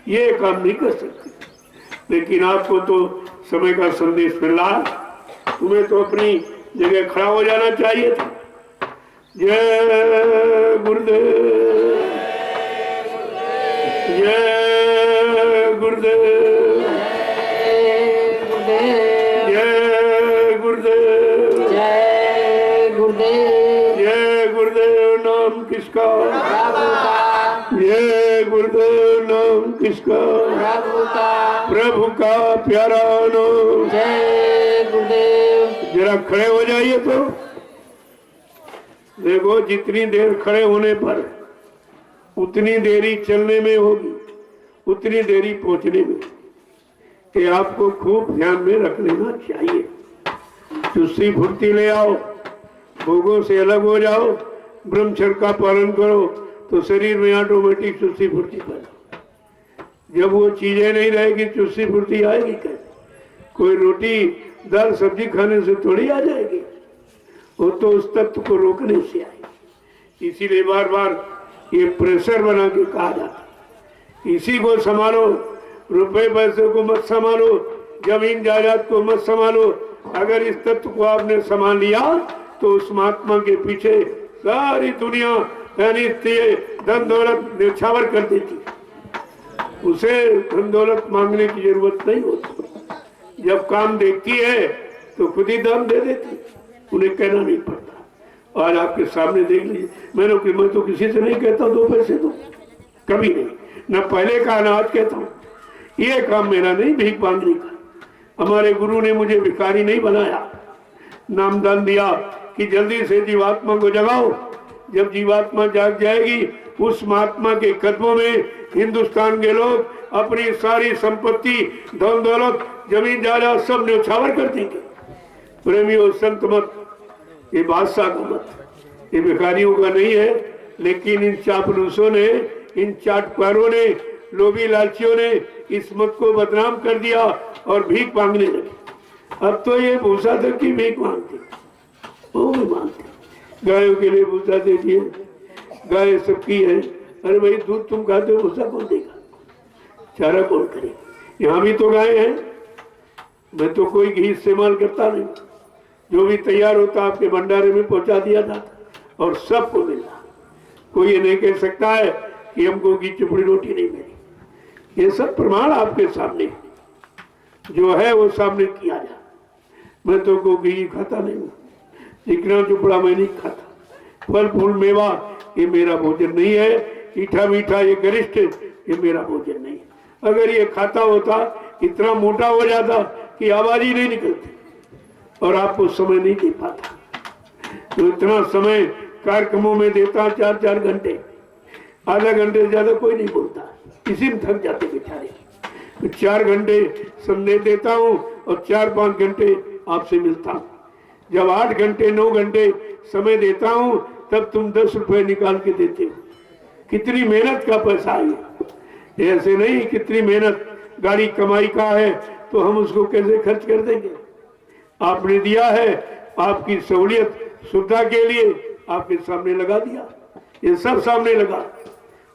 ये काम नहीं कर सकते। लेकिन आपको तो समय का संदेश मिला, तुम्हें तो अपनी जगह खड़ा हो जाना चाहिए था। जय गुरुदेव, जय गुरुदेव, जय गुरुदेव, जय गुरुदेव, जय गुरुदेव। नाम किसका? प्रभु का, जय गुरुदेव। नाम किसका? प्रभु का, प्रभु का प्यारा नाम। जय गुरुदेव। जरा खड़े हो जाइए तो देखो, जितनी देर खड़े होने पर उतनी देरी चलने में होगी, उतनी देरी पहुंचने में। ये आपको खूब ध्यान में रख लेना चाहिए। चुस्ती फुर्ती ले आओ, भोगों से अलग हो जाओ, ब्रह्मचर्य का पालन करो, तो शरीर में ऑटोमेटिक चुस्ती फुर्ती पैदा। जब वो चीजें नहीं रहेगी, चुस्ती फुर्ती आएगी कैसे? कोई रोटी दाल सब्जी खाने से थोड़ी आ जाएगी, वो तो उस तत्व को रोकने से आएगी। इसीलिए बार बार ये प्रेशर बना के कहा जाता है, इसी को संभालो, रुपए पैसे को मत संभालो, जमीन जायदाद को मत संभालो। अगर इस तत्व को आपने संभाल लिया तो उस महात्मा के पीछे सारी दुनिया यानी धन दौलत न्यौछावर कर देती, उसे धन दौलत मांगने की जरूरत नहीं होती। जब काम देखती है तो खुद ही दाम दे देती, उन्हें कहना नहीं पड़ता। और आपके सामने देख लीजिए, मैं तो किसी से नहीं कहता 2 पैसे दो, कभी नहीं, न पहले कहा न आज कहता हूँ। ये काम मेरा नहीं भीख मांगने का। हमारे गुरु ने मुझे भिखारी नहीं बनाया, नामदान दिया कि जल्दी से जीवात्मा को जगाओ। जब जीवात्मा जाग जाएगी, उस महात्मा के कदमों में हिंदुस्तान के लोग अपनी सारी संपत्ति, धन दौलत, जमीन जायदाद सब न्यौछावर कर देंगे। प्रेमियों, संत मत, ये बादशाह का मत, ये भिखारियों का नहीं है। लेकिन इन चापलूसों ने, इन चाटकारों ने, लोभी लालचियों ने इस मत को बदनाम कर दिया और भीख मांगने लगे। अब तो ये भूसा तक की भीख मांगते, वो भी मांगते। गायों के लिए भूसा दे दिए, गाय सबकी है। अरे भाई, दूध तुम खाते हो, भूसा कौन देगा, चारा कौन करे? यहाँ भी तो गाय है। मैं तो कोई घी इस्तेमाल करता नहीं, जो भी तैयार होता आपके भंडारे में पहुंचा दिया जाता और सबको मिला। कोई ये नहीं कह सकता है कि हमको घी चुपड़ी रोटी नहीं मिली। ये सब प्रमाण आपके सामने जो है वो सामने किया जाए। मैं तो को घी खाता नहीं हूँ, चिकना चुपड़ा मैं नहीं खाता। फल फूल मेवा ये मेरा भोजन नहीं है, मीठा मीठा ये गरिष्ठ ये मेरा भोजन नहीं है। अगर ये खाता होता इतना मोटा हो जाता कि आवाज ही नहीं निकलती और आपको समय नहीं दे पाता। तो इतना समय कार्यक्रमों में देता 4-4 घंटे, आधा घंटे से ज्यादा कोई नहीं बोलता, इसी में थक जाते बेचारे। तो 4 घंटे संदेश देता हूँ और 4-5 घंटे आपसे मिलता हूँ। जब 8 घंटे 9 घंटे समय देता हूँ तब तुम 10 रुपए निकाल के देते हो। कितनी मेहनत का पैसा है, ऐसे नहीं कितनी मेहनत गाड़ी कमाई का है तो हम उसको कैसे खर्च कर देंगे। आपने दिया है, आपकी सहूलियत सुविधा के लिए आपके सामने लगा दिया, ये सब सामने लगा।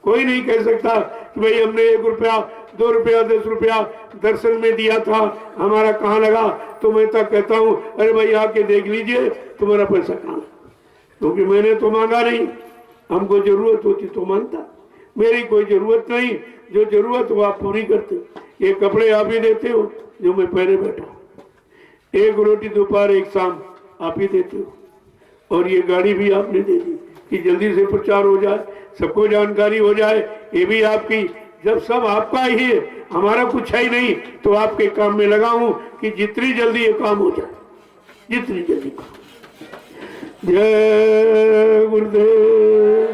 कोई नहीं कह सकता कि भाई हमने 1 रुपया 2 रुपया 10 रुपया दर्शन में दिया था, हमारा कहाँ लगा। तो मैं तक कहता हूँ, अरे भाई आके देख लीजिए तुम्हारा पैसा कहाँ, क्योंकि मैंने तो मांगा नहीं, हमको जरूरत होती तो मांगता। मेरी कोई जरूरत नहीं, जो जरूरत वो आप पूरी करते। ये कपड़े आप ही देते हो जो मैं पहने बैठा, 1 रोटी दोपहर 1 शाम आप ही देते हो, और ये गाड़ी भी आपने दे दी कि जल्दी से प्रचार हो जाए, सबको जानकारी हो जाए, ये भी आपकी। जब सब आपका ही है, हमारा कुछ है ही नहीं, तो आपके काम में लगा हूं कि जितनी जल्दी ये काम हो जाए, जितनी जल्दी। जय गुरुदेव।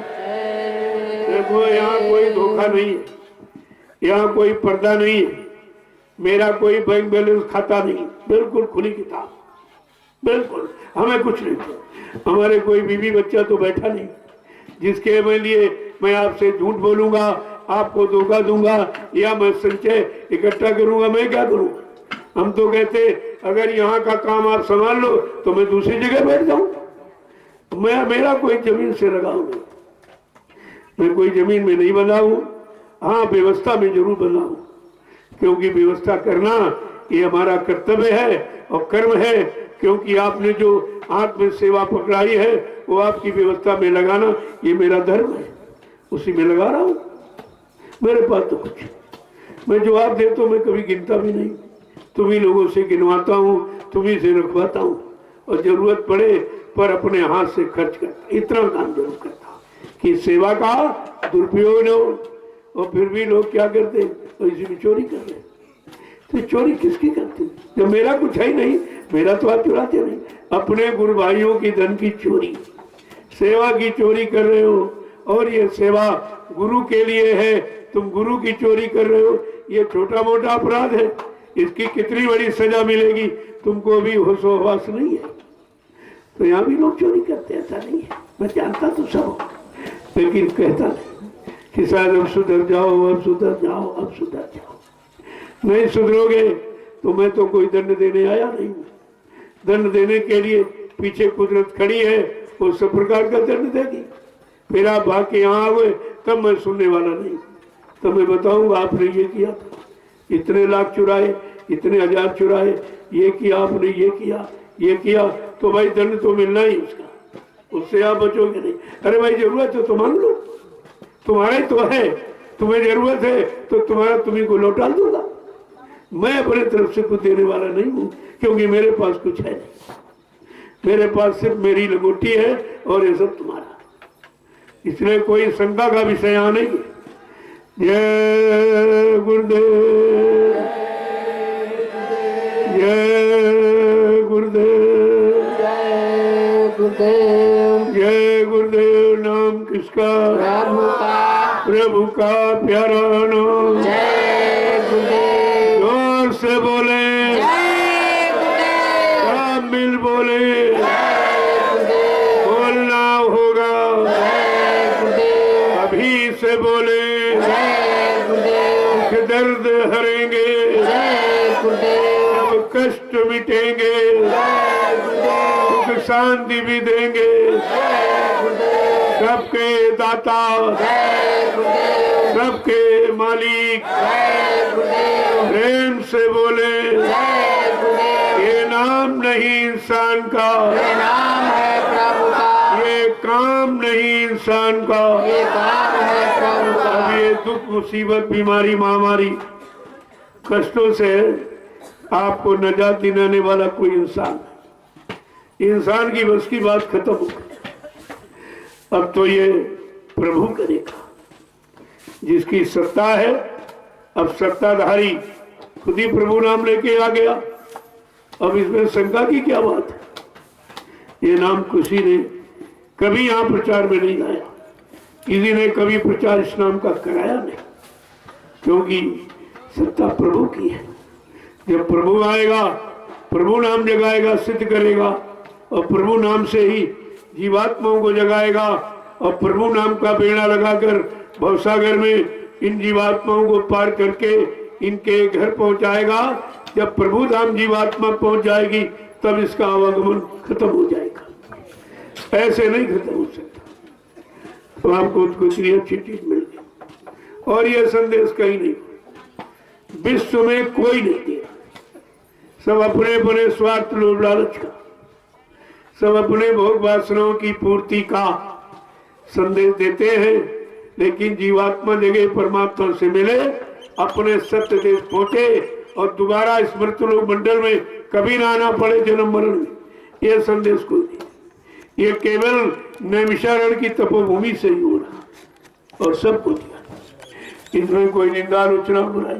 देखो यहाँ कोई धोखा नहीं है, यहाँ कोई पर्दा नहीं है, मेरा कोई बैंक बैलेंस खाता नहीं, बिल्कुल खुली किताब, बिल्कुल हमें कुछ नहीं चाहिए। हमारे कोई बीवी बच्चा तो बैठा नहीं जिसके लिए मैं आपसे झूठ बोलूंगा, आपको धोखा दूंगा या मैं संचय इकट्ठा करूंगा। मैं क्या करूं? हम तो कहते अगर यहाँ का काम आप संभाल लो तो मैं दूसरी जगह बैठ जाऊं। मेरा कोई जमीन से लगाव नहीं, मैं कोई जमीन में नहीं बना हूं। हाँ, व्यवस्था में जरूर बना हूं, क्योंकि व्यवस्था करना ये हमारा कर्तव्य है और कर्म है। क्योंकि आपने जो हाथ में सेवा पकड़ाई है वो आपकी व्यवस्था में लगाना ये मेरा धर्म है, उसी में लगा रहा हूं। मेरे पास तो कुछ, मैं जवाब देता हूं, मैं कभी गिनता भी नहीं, तुम्ही लोगों से गिनवाता हूं, तुम्ही से रखवाता हूं और जरूरत पड़े पर अपने हाथ से खर्च करता, इतना काम जरूर करता कि सेवा का दुरुपयोग न हो। और फिर भी लोग क्या करते हैं, तो इसी में चोरी कर रहे। तो चोरी किसकी करते? जब मेरा कुछ है ही नहीं, मेरा तो आप चुराते नहीं। अपने गुरु भाइयों की धन की चोरी, सेवा की चोरी कर रहे हो, और ये सेवा गुरु के लिए है, तुम गुरु की चोरी कर रहे हो। ये छोटा मोटा अपराध है, इसकी कितनी बड़ी सजा मिलेगी तुमको भी होशो हवास नहीं है। तो यहाँ भी लोग चोरी करते, ऐसा नहीं है, मैं जानता तो सब, लेकिन कहता नहीं कि शायद अब सुधर जाओ, अब सुधर जाओ, अब सुधर जाओ। नहीं सुधरोगे तो मैं तो कोई दंड देने आया नहीं हूं। दंड देने के लिए पीछे कुदरत खड़ी है, वो सब प्रकार का दंड देगी। फिर आप भाग के यहाँ आ गए तब मैं सुनने वाला नहीं, तो मैं बताऊंगा आपने ये किया था, इतने लाख चुराए, इतने हजार चुराए, ये किया आपने, ये किया, ये किया, तो भाई दंड तो मिलना ही उसका, उससे आप बचोगे नहीं। अरे भाई जरूरत है तो मांग लो, तुम्हारा ही तो है, तुम्हें जरूरत है तो तुम्हारा तुम्ही को लौटा दूंगा। मैं अपने तरफ से कुछ देने वाला नहीं हूं, क्योंकि मेरे पास कुछ है नहीं, मेरे पास सिर्फ मेरी लंगोटी है और ये सब तुम्हारा, इसलिए कोई शंका का विषय यहाँ नहीं। जय गुरुदेव, जय गुरुदेव, जय गुरुदेव, जय गुरुदेव। नाम किसका? प्रभु का, प्रभु का प्यारा नाम। जय गुरुदेव, जोर से बोले, जय गुरुदेव, सब मिल बोले, जय गुरुदेव, बोलना होगा, जय गुरुदेव, अभी से बोले, जय गुरुदेव, कि दर्द हरेंगे, जय गुरुदेव, अब कष्ट मिटेंगे, जय गुरुदेव, सुख शांति भी देंगे, जय गुरुदेव, सबके दाता, जय गुरुदेव, सबके मालिक, जय गुरुदेव, प्रेम से बोले, जय गुरुदेव, ये नाम नहीं इंसान का, ये नाम है प्रभु का, ये काम नहीं इंसान का। ये काम है प्रभु का। अब ये दुख मुसीबत बीमारी महामारी कष्टों से आपको नजात दिलाने वाला कोई इंसान, इंसान की बस की बात खत्म हो गई। अब तो ये प्रभु करेगा, जिसकी सत्ता है। अब सत्ताधारी खुद ही प्रभु नाम लेके आ गया, अब इसमें शंका की क्या बात है। ये नाम किसी ने कभी यहाँ प्रचार में नहीं लाया, किसी ने कभी प्रचार इस नाम का कराया नहीं, क्योंकि सत्ता प्रभु की है। जब प्रभु आएगा, प्रभु नाम जगाएगा, सिद्ध करेगा, और प्रभु नाम से ही जीवात्माओं को जगाएगा, और प्रभु नाम का बेड़ा लगाकर भवसागर में इन जीवात्माओं को पार करके इनके घर पहुंचाएगा। जब प्रभु धाम जीवात्मा पहुंच जाएगी तब इसका आवागमन खत्म हो जाएगा, ऐसे नहीं खत्म हो सकता। तो आपको कुछ अच्छी चीज मिल गई, और यह संदेश कहीं नहीं, विश्व में कोई नहीं दिया। सब अपने अपने स्वार्थ लोभ लालच का, सब अपने भोग वासनाओं की पूर्ति का संदेश देते हैं, लेकिन जीवात्मा जगह परमात्मा से मिले, अपने सत्य देश पहुंचे और दोबारा स्मृत लोक मंडल में कभी ना आना पड़े जन्म मरण में, यह संदेश कोई नहीं। ये केवल नैमिषारण्य की तपोभूमि से ही हो रहा और सबको दिया। इसमें कोई निंदा आलोचना बुराई,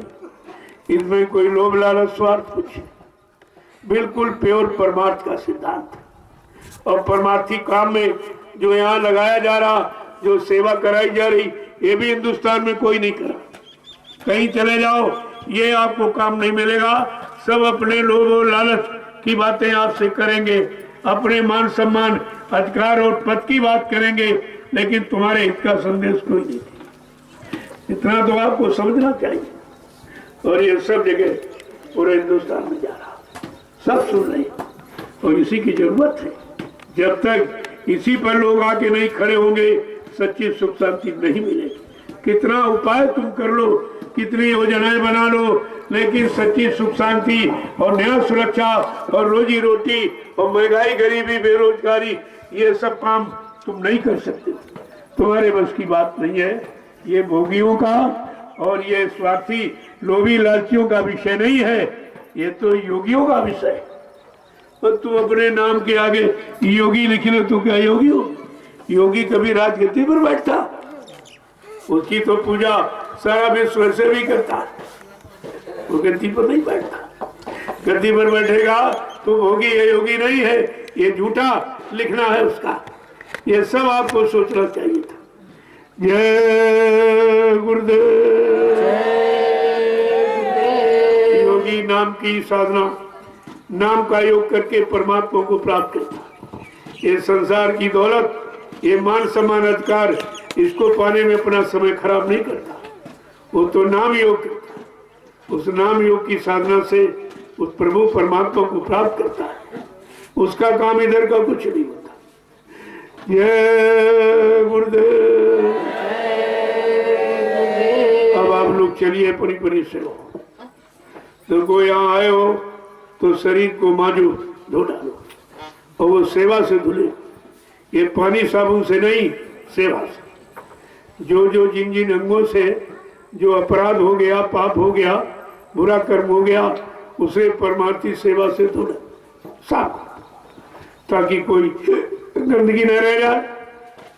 इसमें कोई लोभ लालच स्वार्थ कुछ, बिल्कुल प्योर परमार्थ का सिद्धांत। और परमार्थी काम में जो यहाँ लगाया जा रहा, जो सेवा कराई जा रही, ये भी हिंदुस्तान में कोई नहीं करा। कहीं चले जाओ, ये आपको काम नहीं मिलेगा। सब अपने लोभ और लालच की बातें आपसे करेंगे, अपने मान सम्मान अधिकार और पद की बात करेंगे, लेकिन तुम्हारे हित का संदेश कोई नहीं। इतना तो आपको समझना चाहिए। और ये सब जगह पूरे हिंदुस्तान में जा रहा, सब सुन रहे, और इसी की जरूरत है। जब तक इसी पर लोग आके नहीं खड़े होंगे, सच्ची सुख शांति नहीं मिलेगी। कितना उपाय तुम कर लो, कितनी योजनाएं बना लो, लेकिन सच्ची सुख शांति और न्याय सुरक्षा और रोजी रोटी और महंगाई, गरीबी, बेरोजगारी, ये सब काम तुम नहीं कर सकते। तुम्हारे बस की बात नहीं है। ये भोगियों का और ये स्वार्थी लोभी लालचियों का विषय नहीं है, ये तो योगियों का विषय है। और तुम अपने नाम के आगे योगी लिख लो तो क्या योगी हो? योगी कभी राजगद्दी पर बैठता? उसकी तो पूजा सारा विश्व वैसे भी करता, वो गद्दी पर नहीं बैठता। गद्दी पर बैठेगा तो भोगी है, योगी नहीं है, ये झूठा लिखना है उसका। ये सब आपको सोचना चाहिए था। जय गुरुदेव। योगी नाम की साधना, नाम का योग करके परमात्मा को प्राप्त करता। ये संसार की दौलत, ये मान सम्मान अधिकार, इसको पाने में अपना समय खराब नहीं करता। वो तो नाम योग करता, उस नाम योग की साधना से उस प्रभु परमात्मा को प्राप्त करता है। उसका काम इधर का कुछ नहीं होता। जय गुरुदेव। अब आप लोग चलिए परी से हो। तो कोई यहाँ आए हो तो शरीर को माजो, धो डालो, और वो सेवा से धुले। ये पानी साबुन से नहीं, सेवा से। जो जो जिन जिन अंगों से जो अपराध हो गया, पाप हो गया, बुरा कर्म हो गया, उसे परमार्थी सेवा से धोना, साफ, ताकि कोई गंदगी न रह जाए।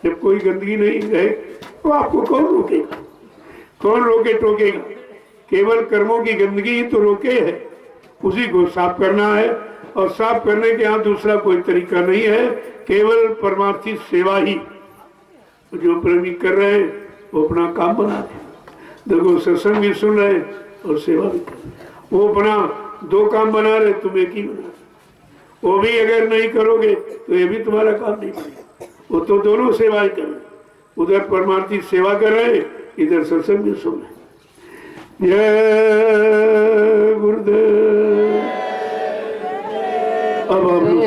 जब कोई गंदगी नहीं रहे तो आपको कौन रोकेगा? कौन रोके टोकेगा? केवल कर्मों की गंदगी ही तो रोके है, उसी को साफ करना है। और साफ करने के यहाँ दूसरा कोई तरीका नहीं है, केवल परमार्थी सेवा ही। जो प्रेमी कर रहे हैं वो अपना काम बना रहे, देखो सत्संग भी सुन रहे और सेवा भी कर रहे। वो अपना दो काम बना रहे, तुम एक ही बना रहे। वो भी अगर नहीं करोगे तो ये भी तुम्हारा काम नहीं बनेगा। वो तो दोनों सेवाएं कर रहे, उधर परमार्थी सेवा कर रहे, इधर सत्संग भी सुन रहे। जय गुरुदेव। अब आप लोग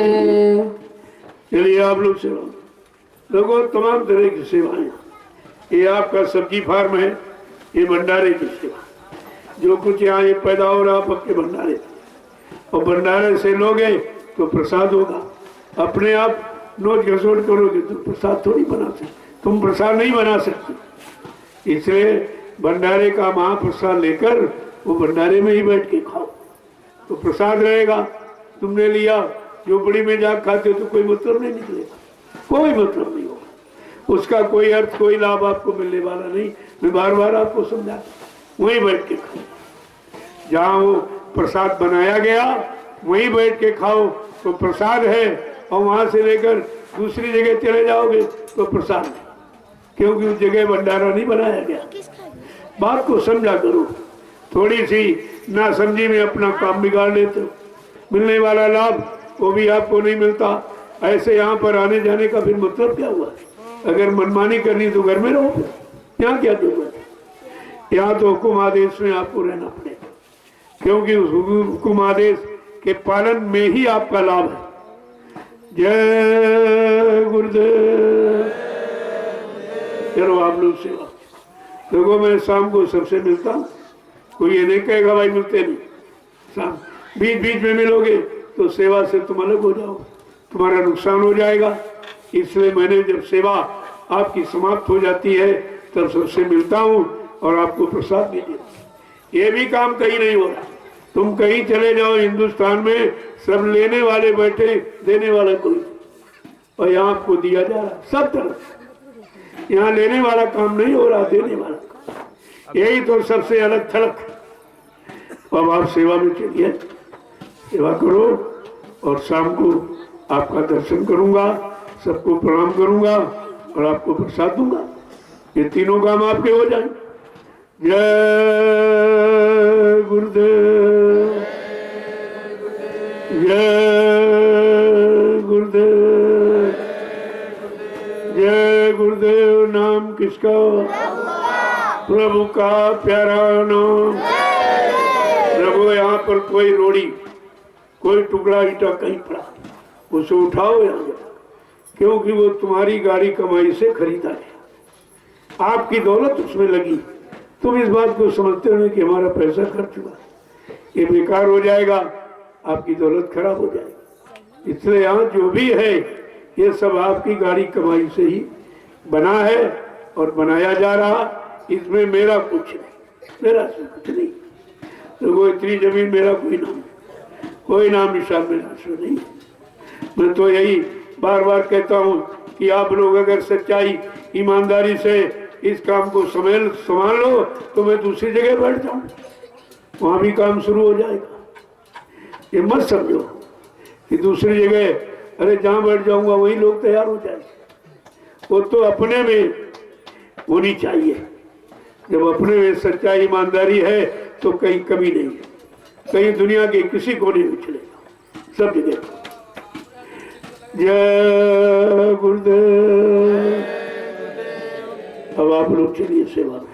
चलिए, आप लोग सेवा देखो, तमाम तरह की सेवाएं। ये आपका सब्जी फार्म है, ये भंडारे की सेवा। जो कुछ यहाँ ये पैदा हो रहा आपके भंडारे, और भंडारे से लोगे तो प्रसाद होगा। अपने आप नोच घसोट करोगे तो प्रसाद थोड़ी बना सकते, तुम प्रसाद नहीं बना सकते। इसलिए भंडारे का महाप्रसाद लेकर वो भंडारे में ही बैठ के खाओ तो प्रसाद रहेगा। तुमने लिया झोपड़ी में जा खाते तो कोई मतलब नहीं निकलेगा, कोई मतलब नहीं होगा उसका, कोई अर्थ, कोई लाभ आपको मिलने वाला नहीं। मैं बार बार आपको समझाता, वहीं बैठ के खाओ। जहाँ वो प्रसाद बनाया गया वहीं बैठ के खाओ तो प्रसाद है, और वहां से लेकर दूसरी जगह चले जाओगे तो प्रसाद नहीं, क्योंकि उस जगह भंडारा नहीं बनाया गया। बात को समझा करो, थोड़ी सी ना समझी में अपना काम बिगाड़ लेते हो। मिलने वाला लाभ वो भी आपको नहीं मिलता। ऐसे यहाँ पर आने जाने का फिर मतलब क्या हुआ? अगर मनमानी करनी तो घर में रहो, यहाँ क्या जरूरत है? यहाँ तो हुकुम आदेश में आपको रहना पड़ेगा, क्योंकि उस हुकुम आदेश के पालन में ही आपका लाभ है। जय गुरुदेव। चलो आप लोग सेवा देखो, मैं शाम को सबसे मिलता हूँ, कोई ये नहीं कहेगा भाई मिलते नहीं। शाम बीच बीच में मिलोगे तो सेवा से तुम अलग हो जाओ, तुम्हारा नुकसान हो जाएगा। इसलिए मैंने जब सेवा आपकी समाप्त हो जाती है तब सबसे मिलता हूँ और आपको प्रसाद भी देता। ये भी काम कहीं नहीं हो रहा, तुम कहीं चले जाओ हिंदुस्तान में, सब लेने वाले बैठे, देने वाला कोई, और यहाँ आपको दिया जा रहा सब तरफ। यहाँ लेने वाला काम नहीं हो रहा, देने वाला काम। यही तो सबसे अलग थलग। अब आप सेवा में चलिए, सेवा करो, और शाम को आपका दर्शन करूंगा, सबको प्रणाम करूंगा और आपको प्रसाद दूंगा। ये तीनों काम आपके हो जाए। जय गुरुदेव, जय गुरुदेव, जय गुरुदेव। नाम किसका? प्रभु का प्यारा नाम। प्रभु यहाँ पर कोई रोड़ी, कोई टुकड़ा ईटा कहीं पड़ा, उसे उठाओ यहाँ, क्योंकि वो तुम्हारी गाड़ी कमाई से खरीदा है, आपकी दौलत उसमें लगी। तुम इस बात को समझते हो कि हमारा पैसा खर्च हुआ, ये बेकार हो जाएगा, आपकी दौलत खराब हो जाएगी। इसलिए यहाँ जो भी है ये सब आपकी गाड़ी कमाई से ही बना है और बनाया जा रहा। इसमें मेरा कुछ नहीं, मेरा कुछ नहीं। तो वो इतनी जमीन मेरा कोई नाम निशान मेरा इसमें नहीं। मैं तो यही बार बार कहता हूँ कि आप लोग अगर सच्चाई ईमानदारी से इस काम को संभाल लो तो मैं दूसरी जगह बैठ जाऊँ, वहाँ भी काम शुरू हो जाएगा। ये मत समझो कि दूसरी जगह अरे जहाँ बैठ जाऊँगा वही लोग तैयार हो जाएंगे। वो तो अपने में होनी चाहिए। जब अपने में सच्चाई ईमानदारी है तो कहीं कमी नहीं है, कहीं दुनिया के किसी को नहीं चलेगा, सब जगह। जय गुरुदेव। अब आप लोग चलिए सेवा में।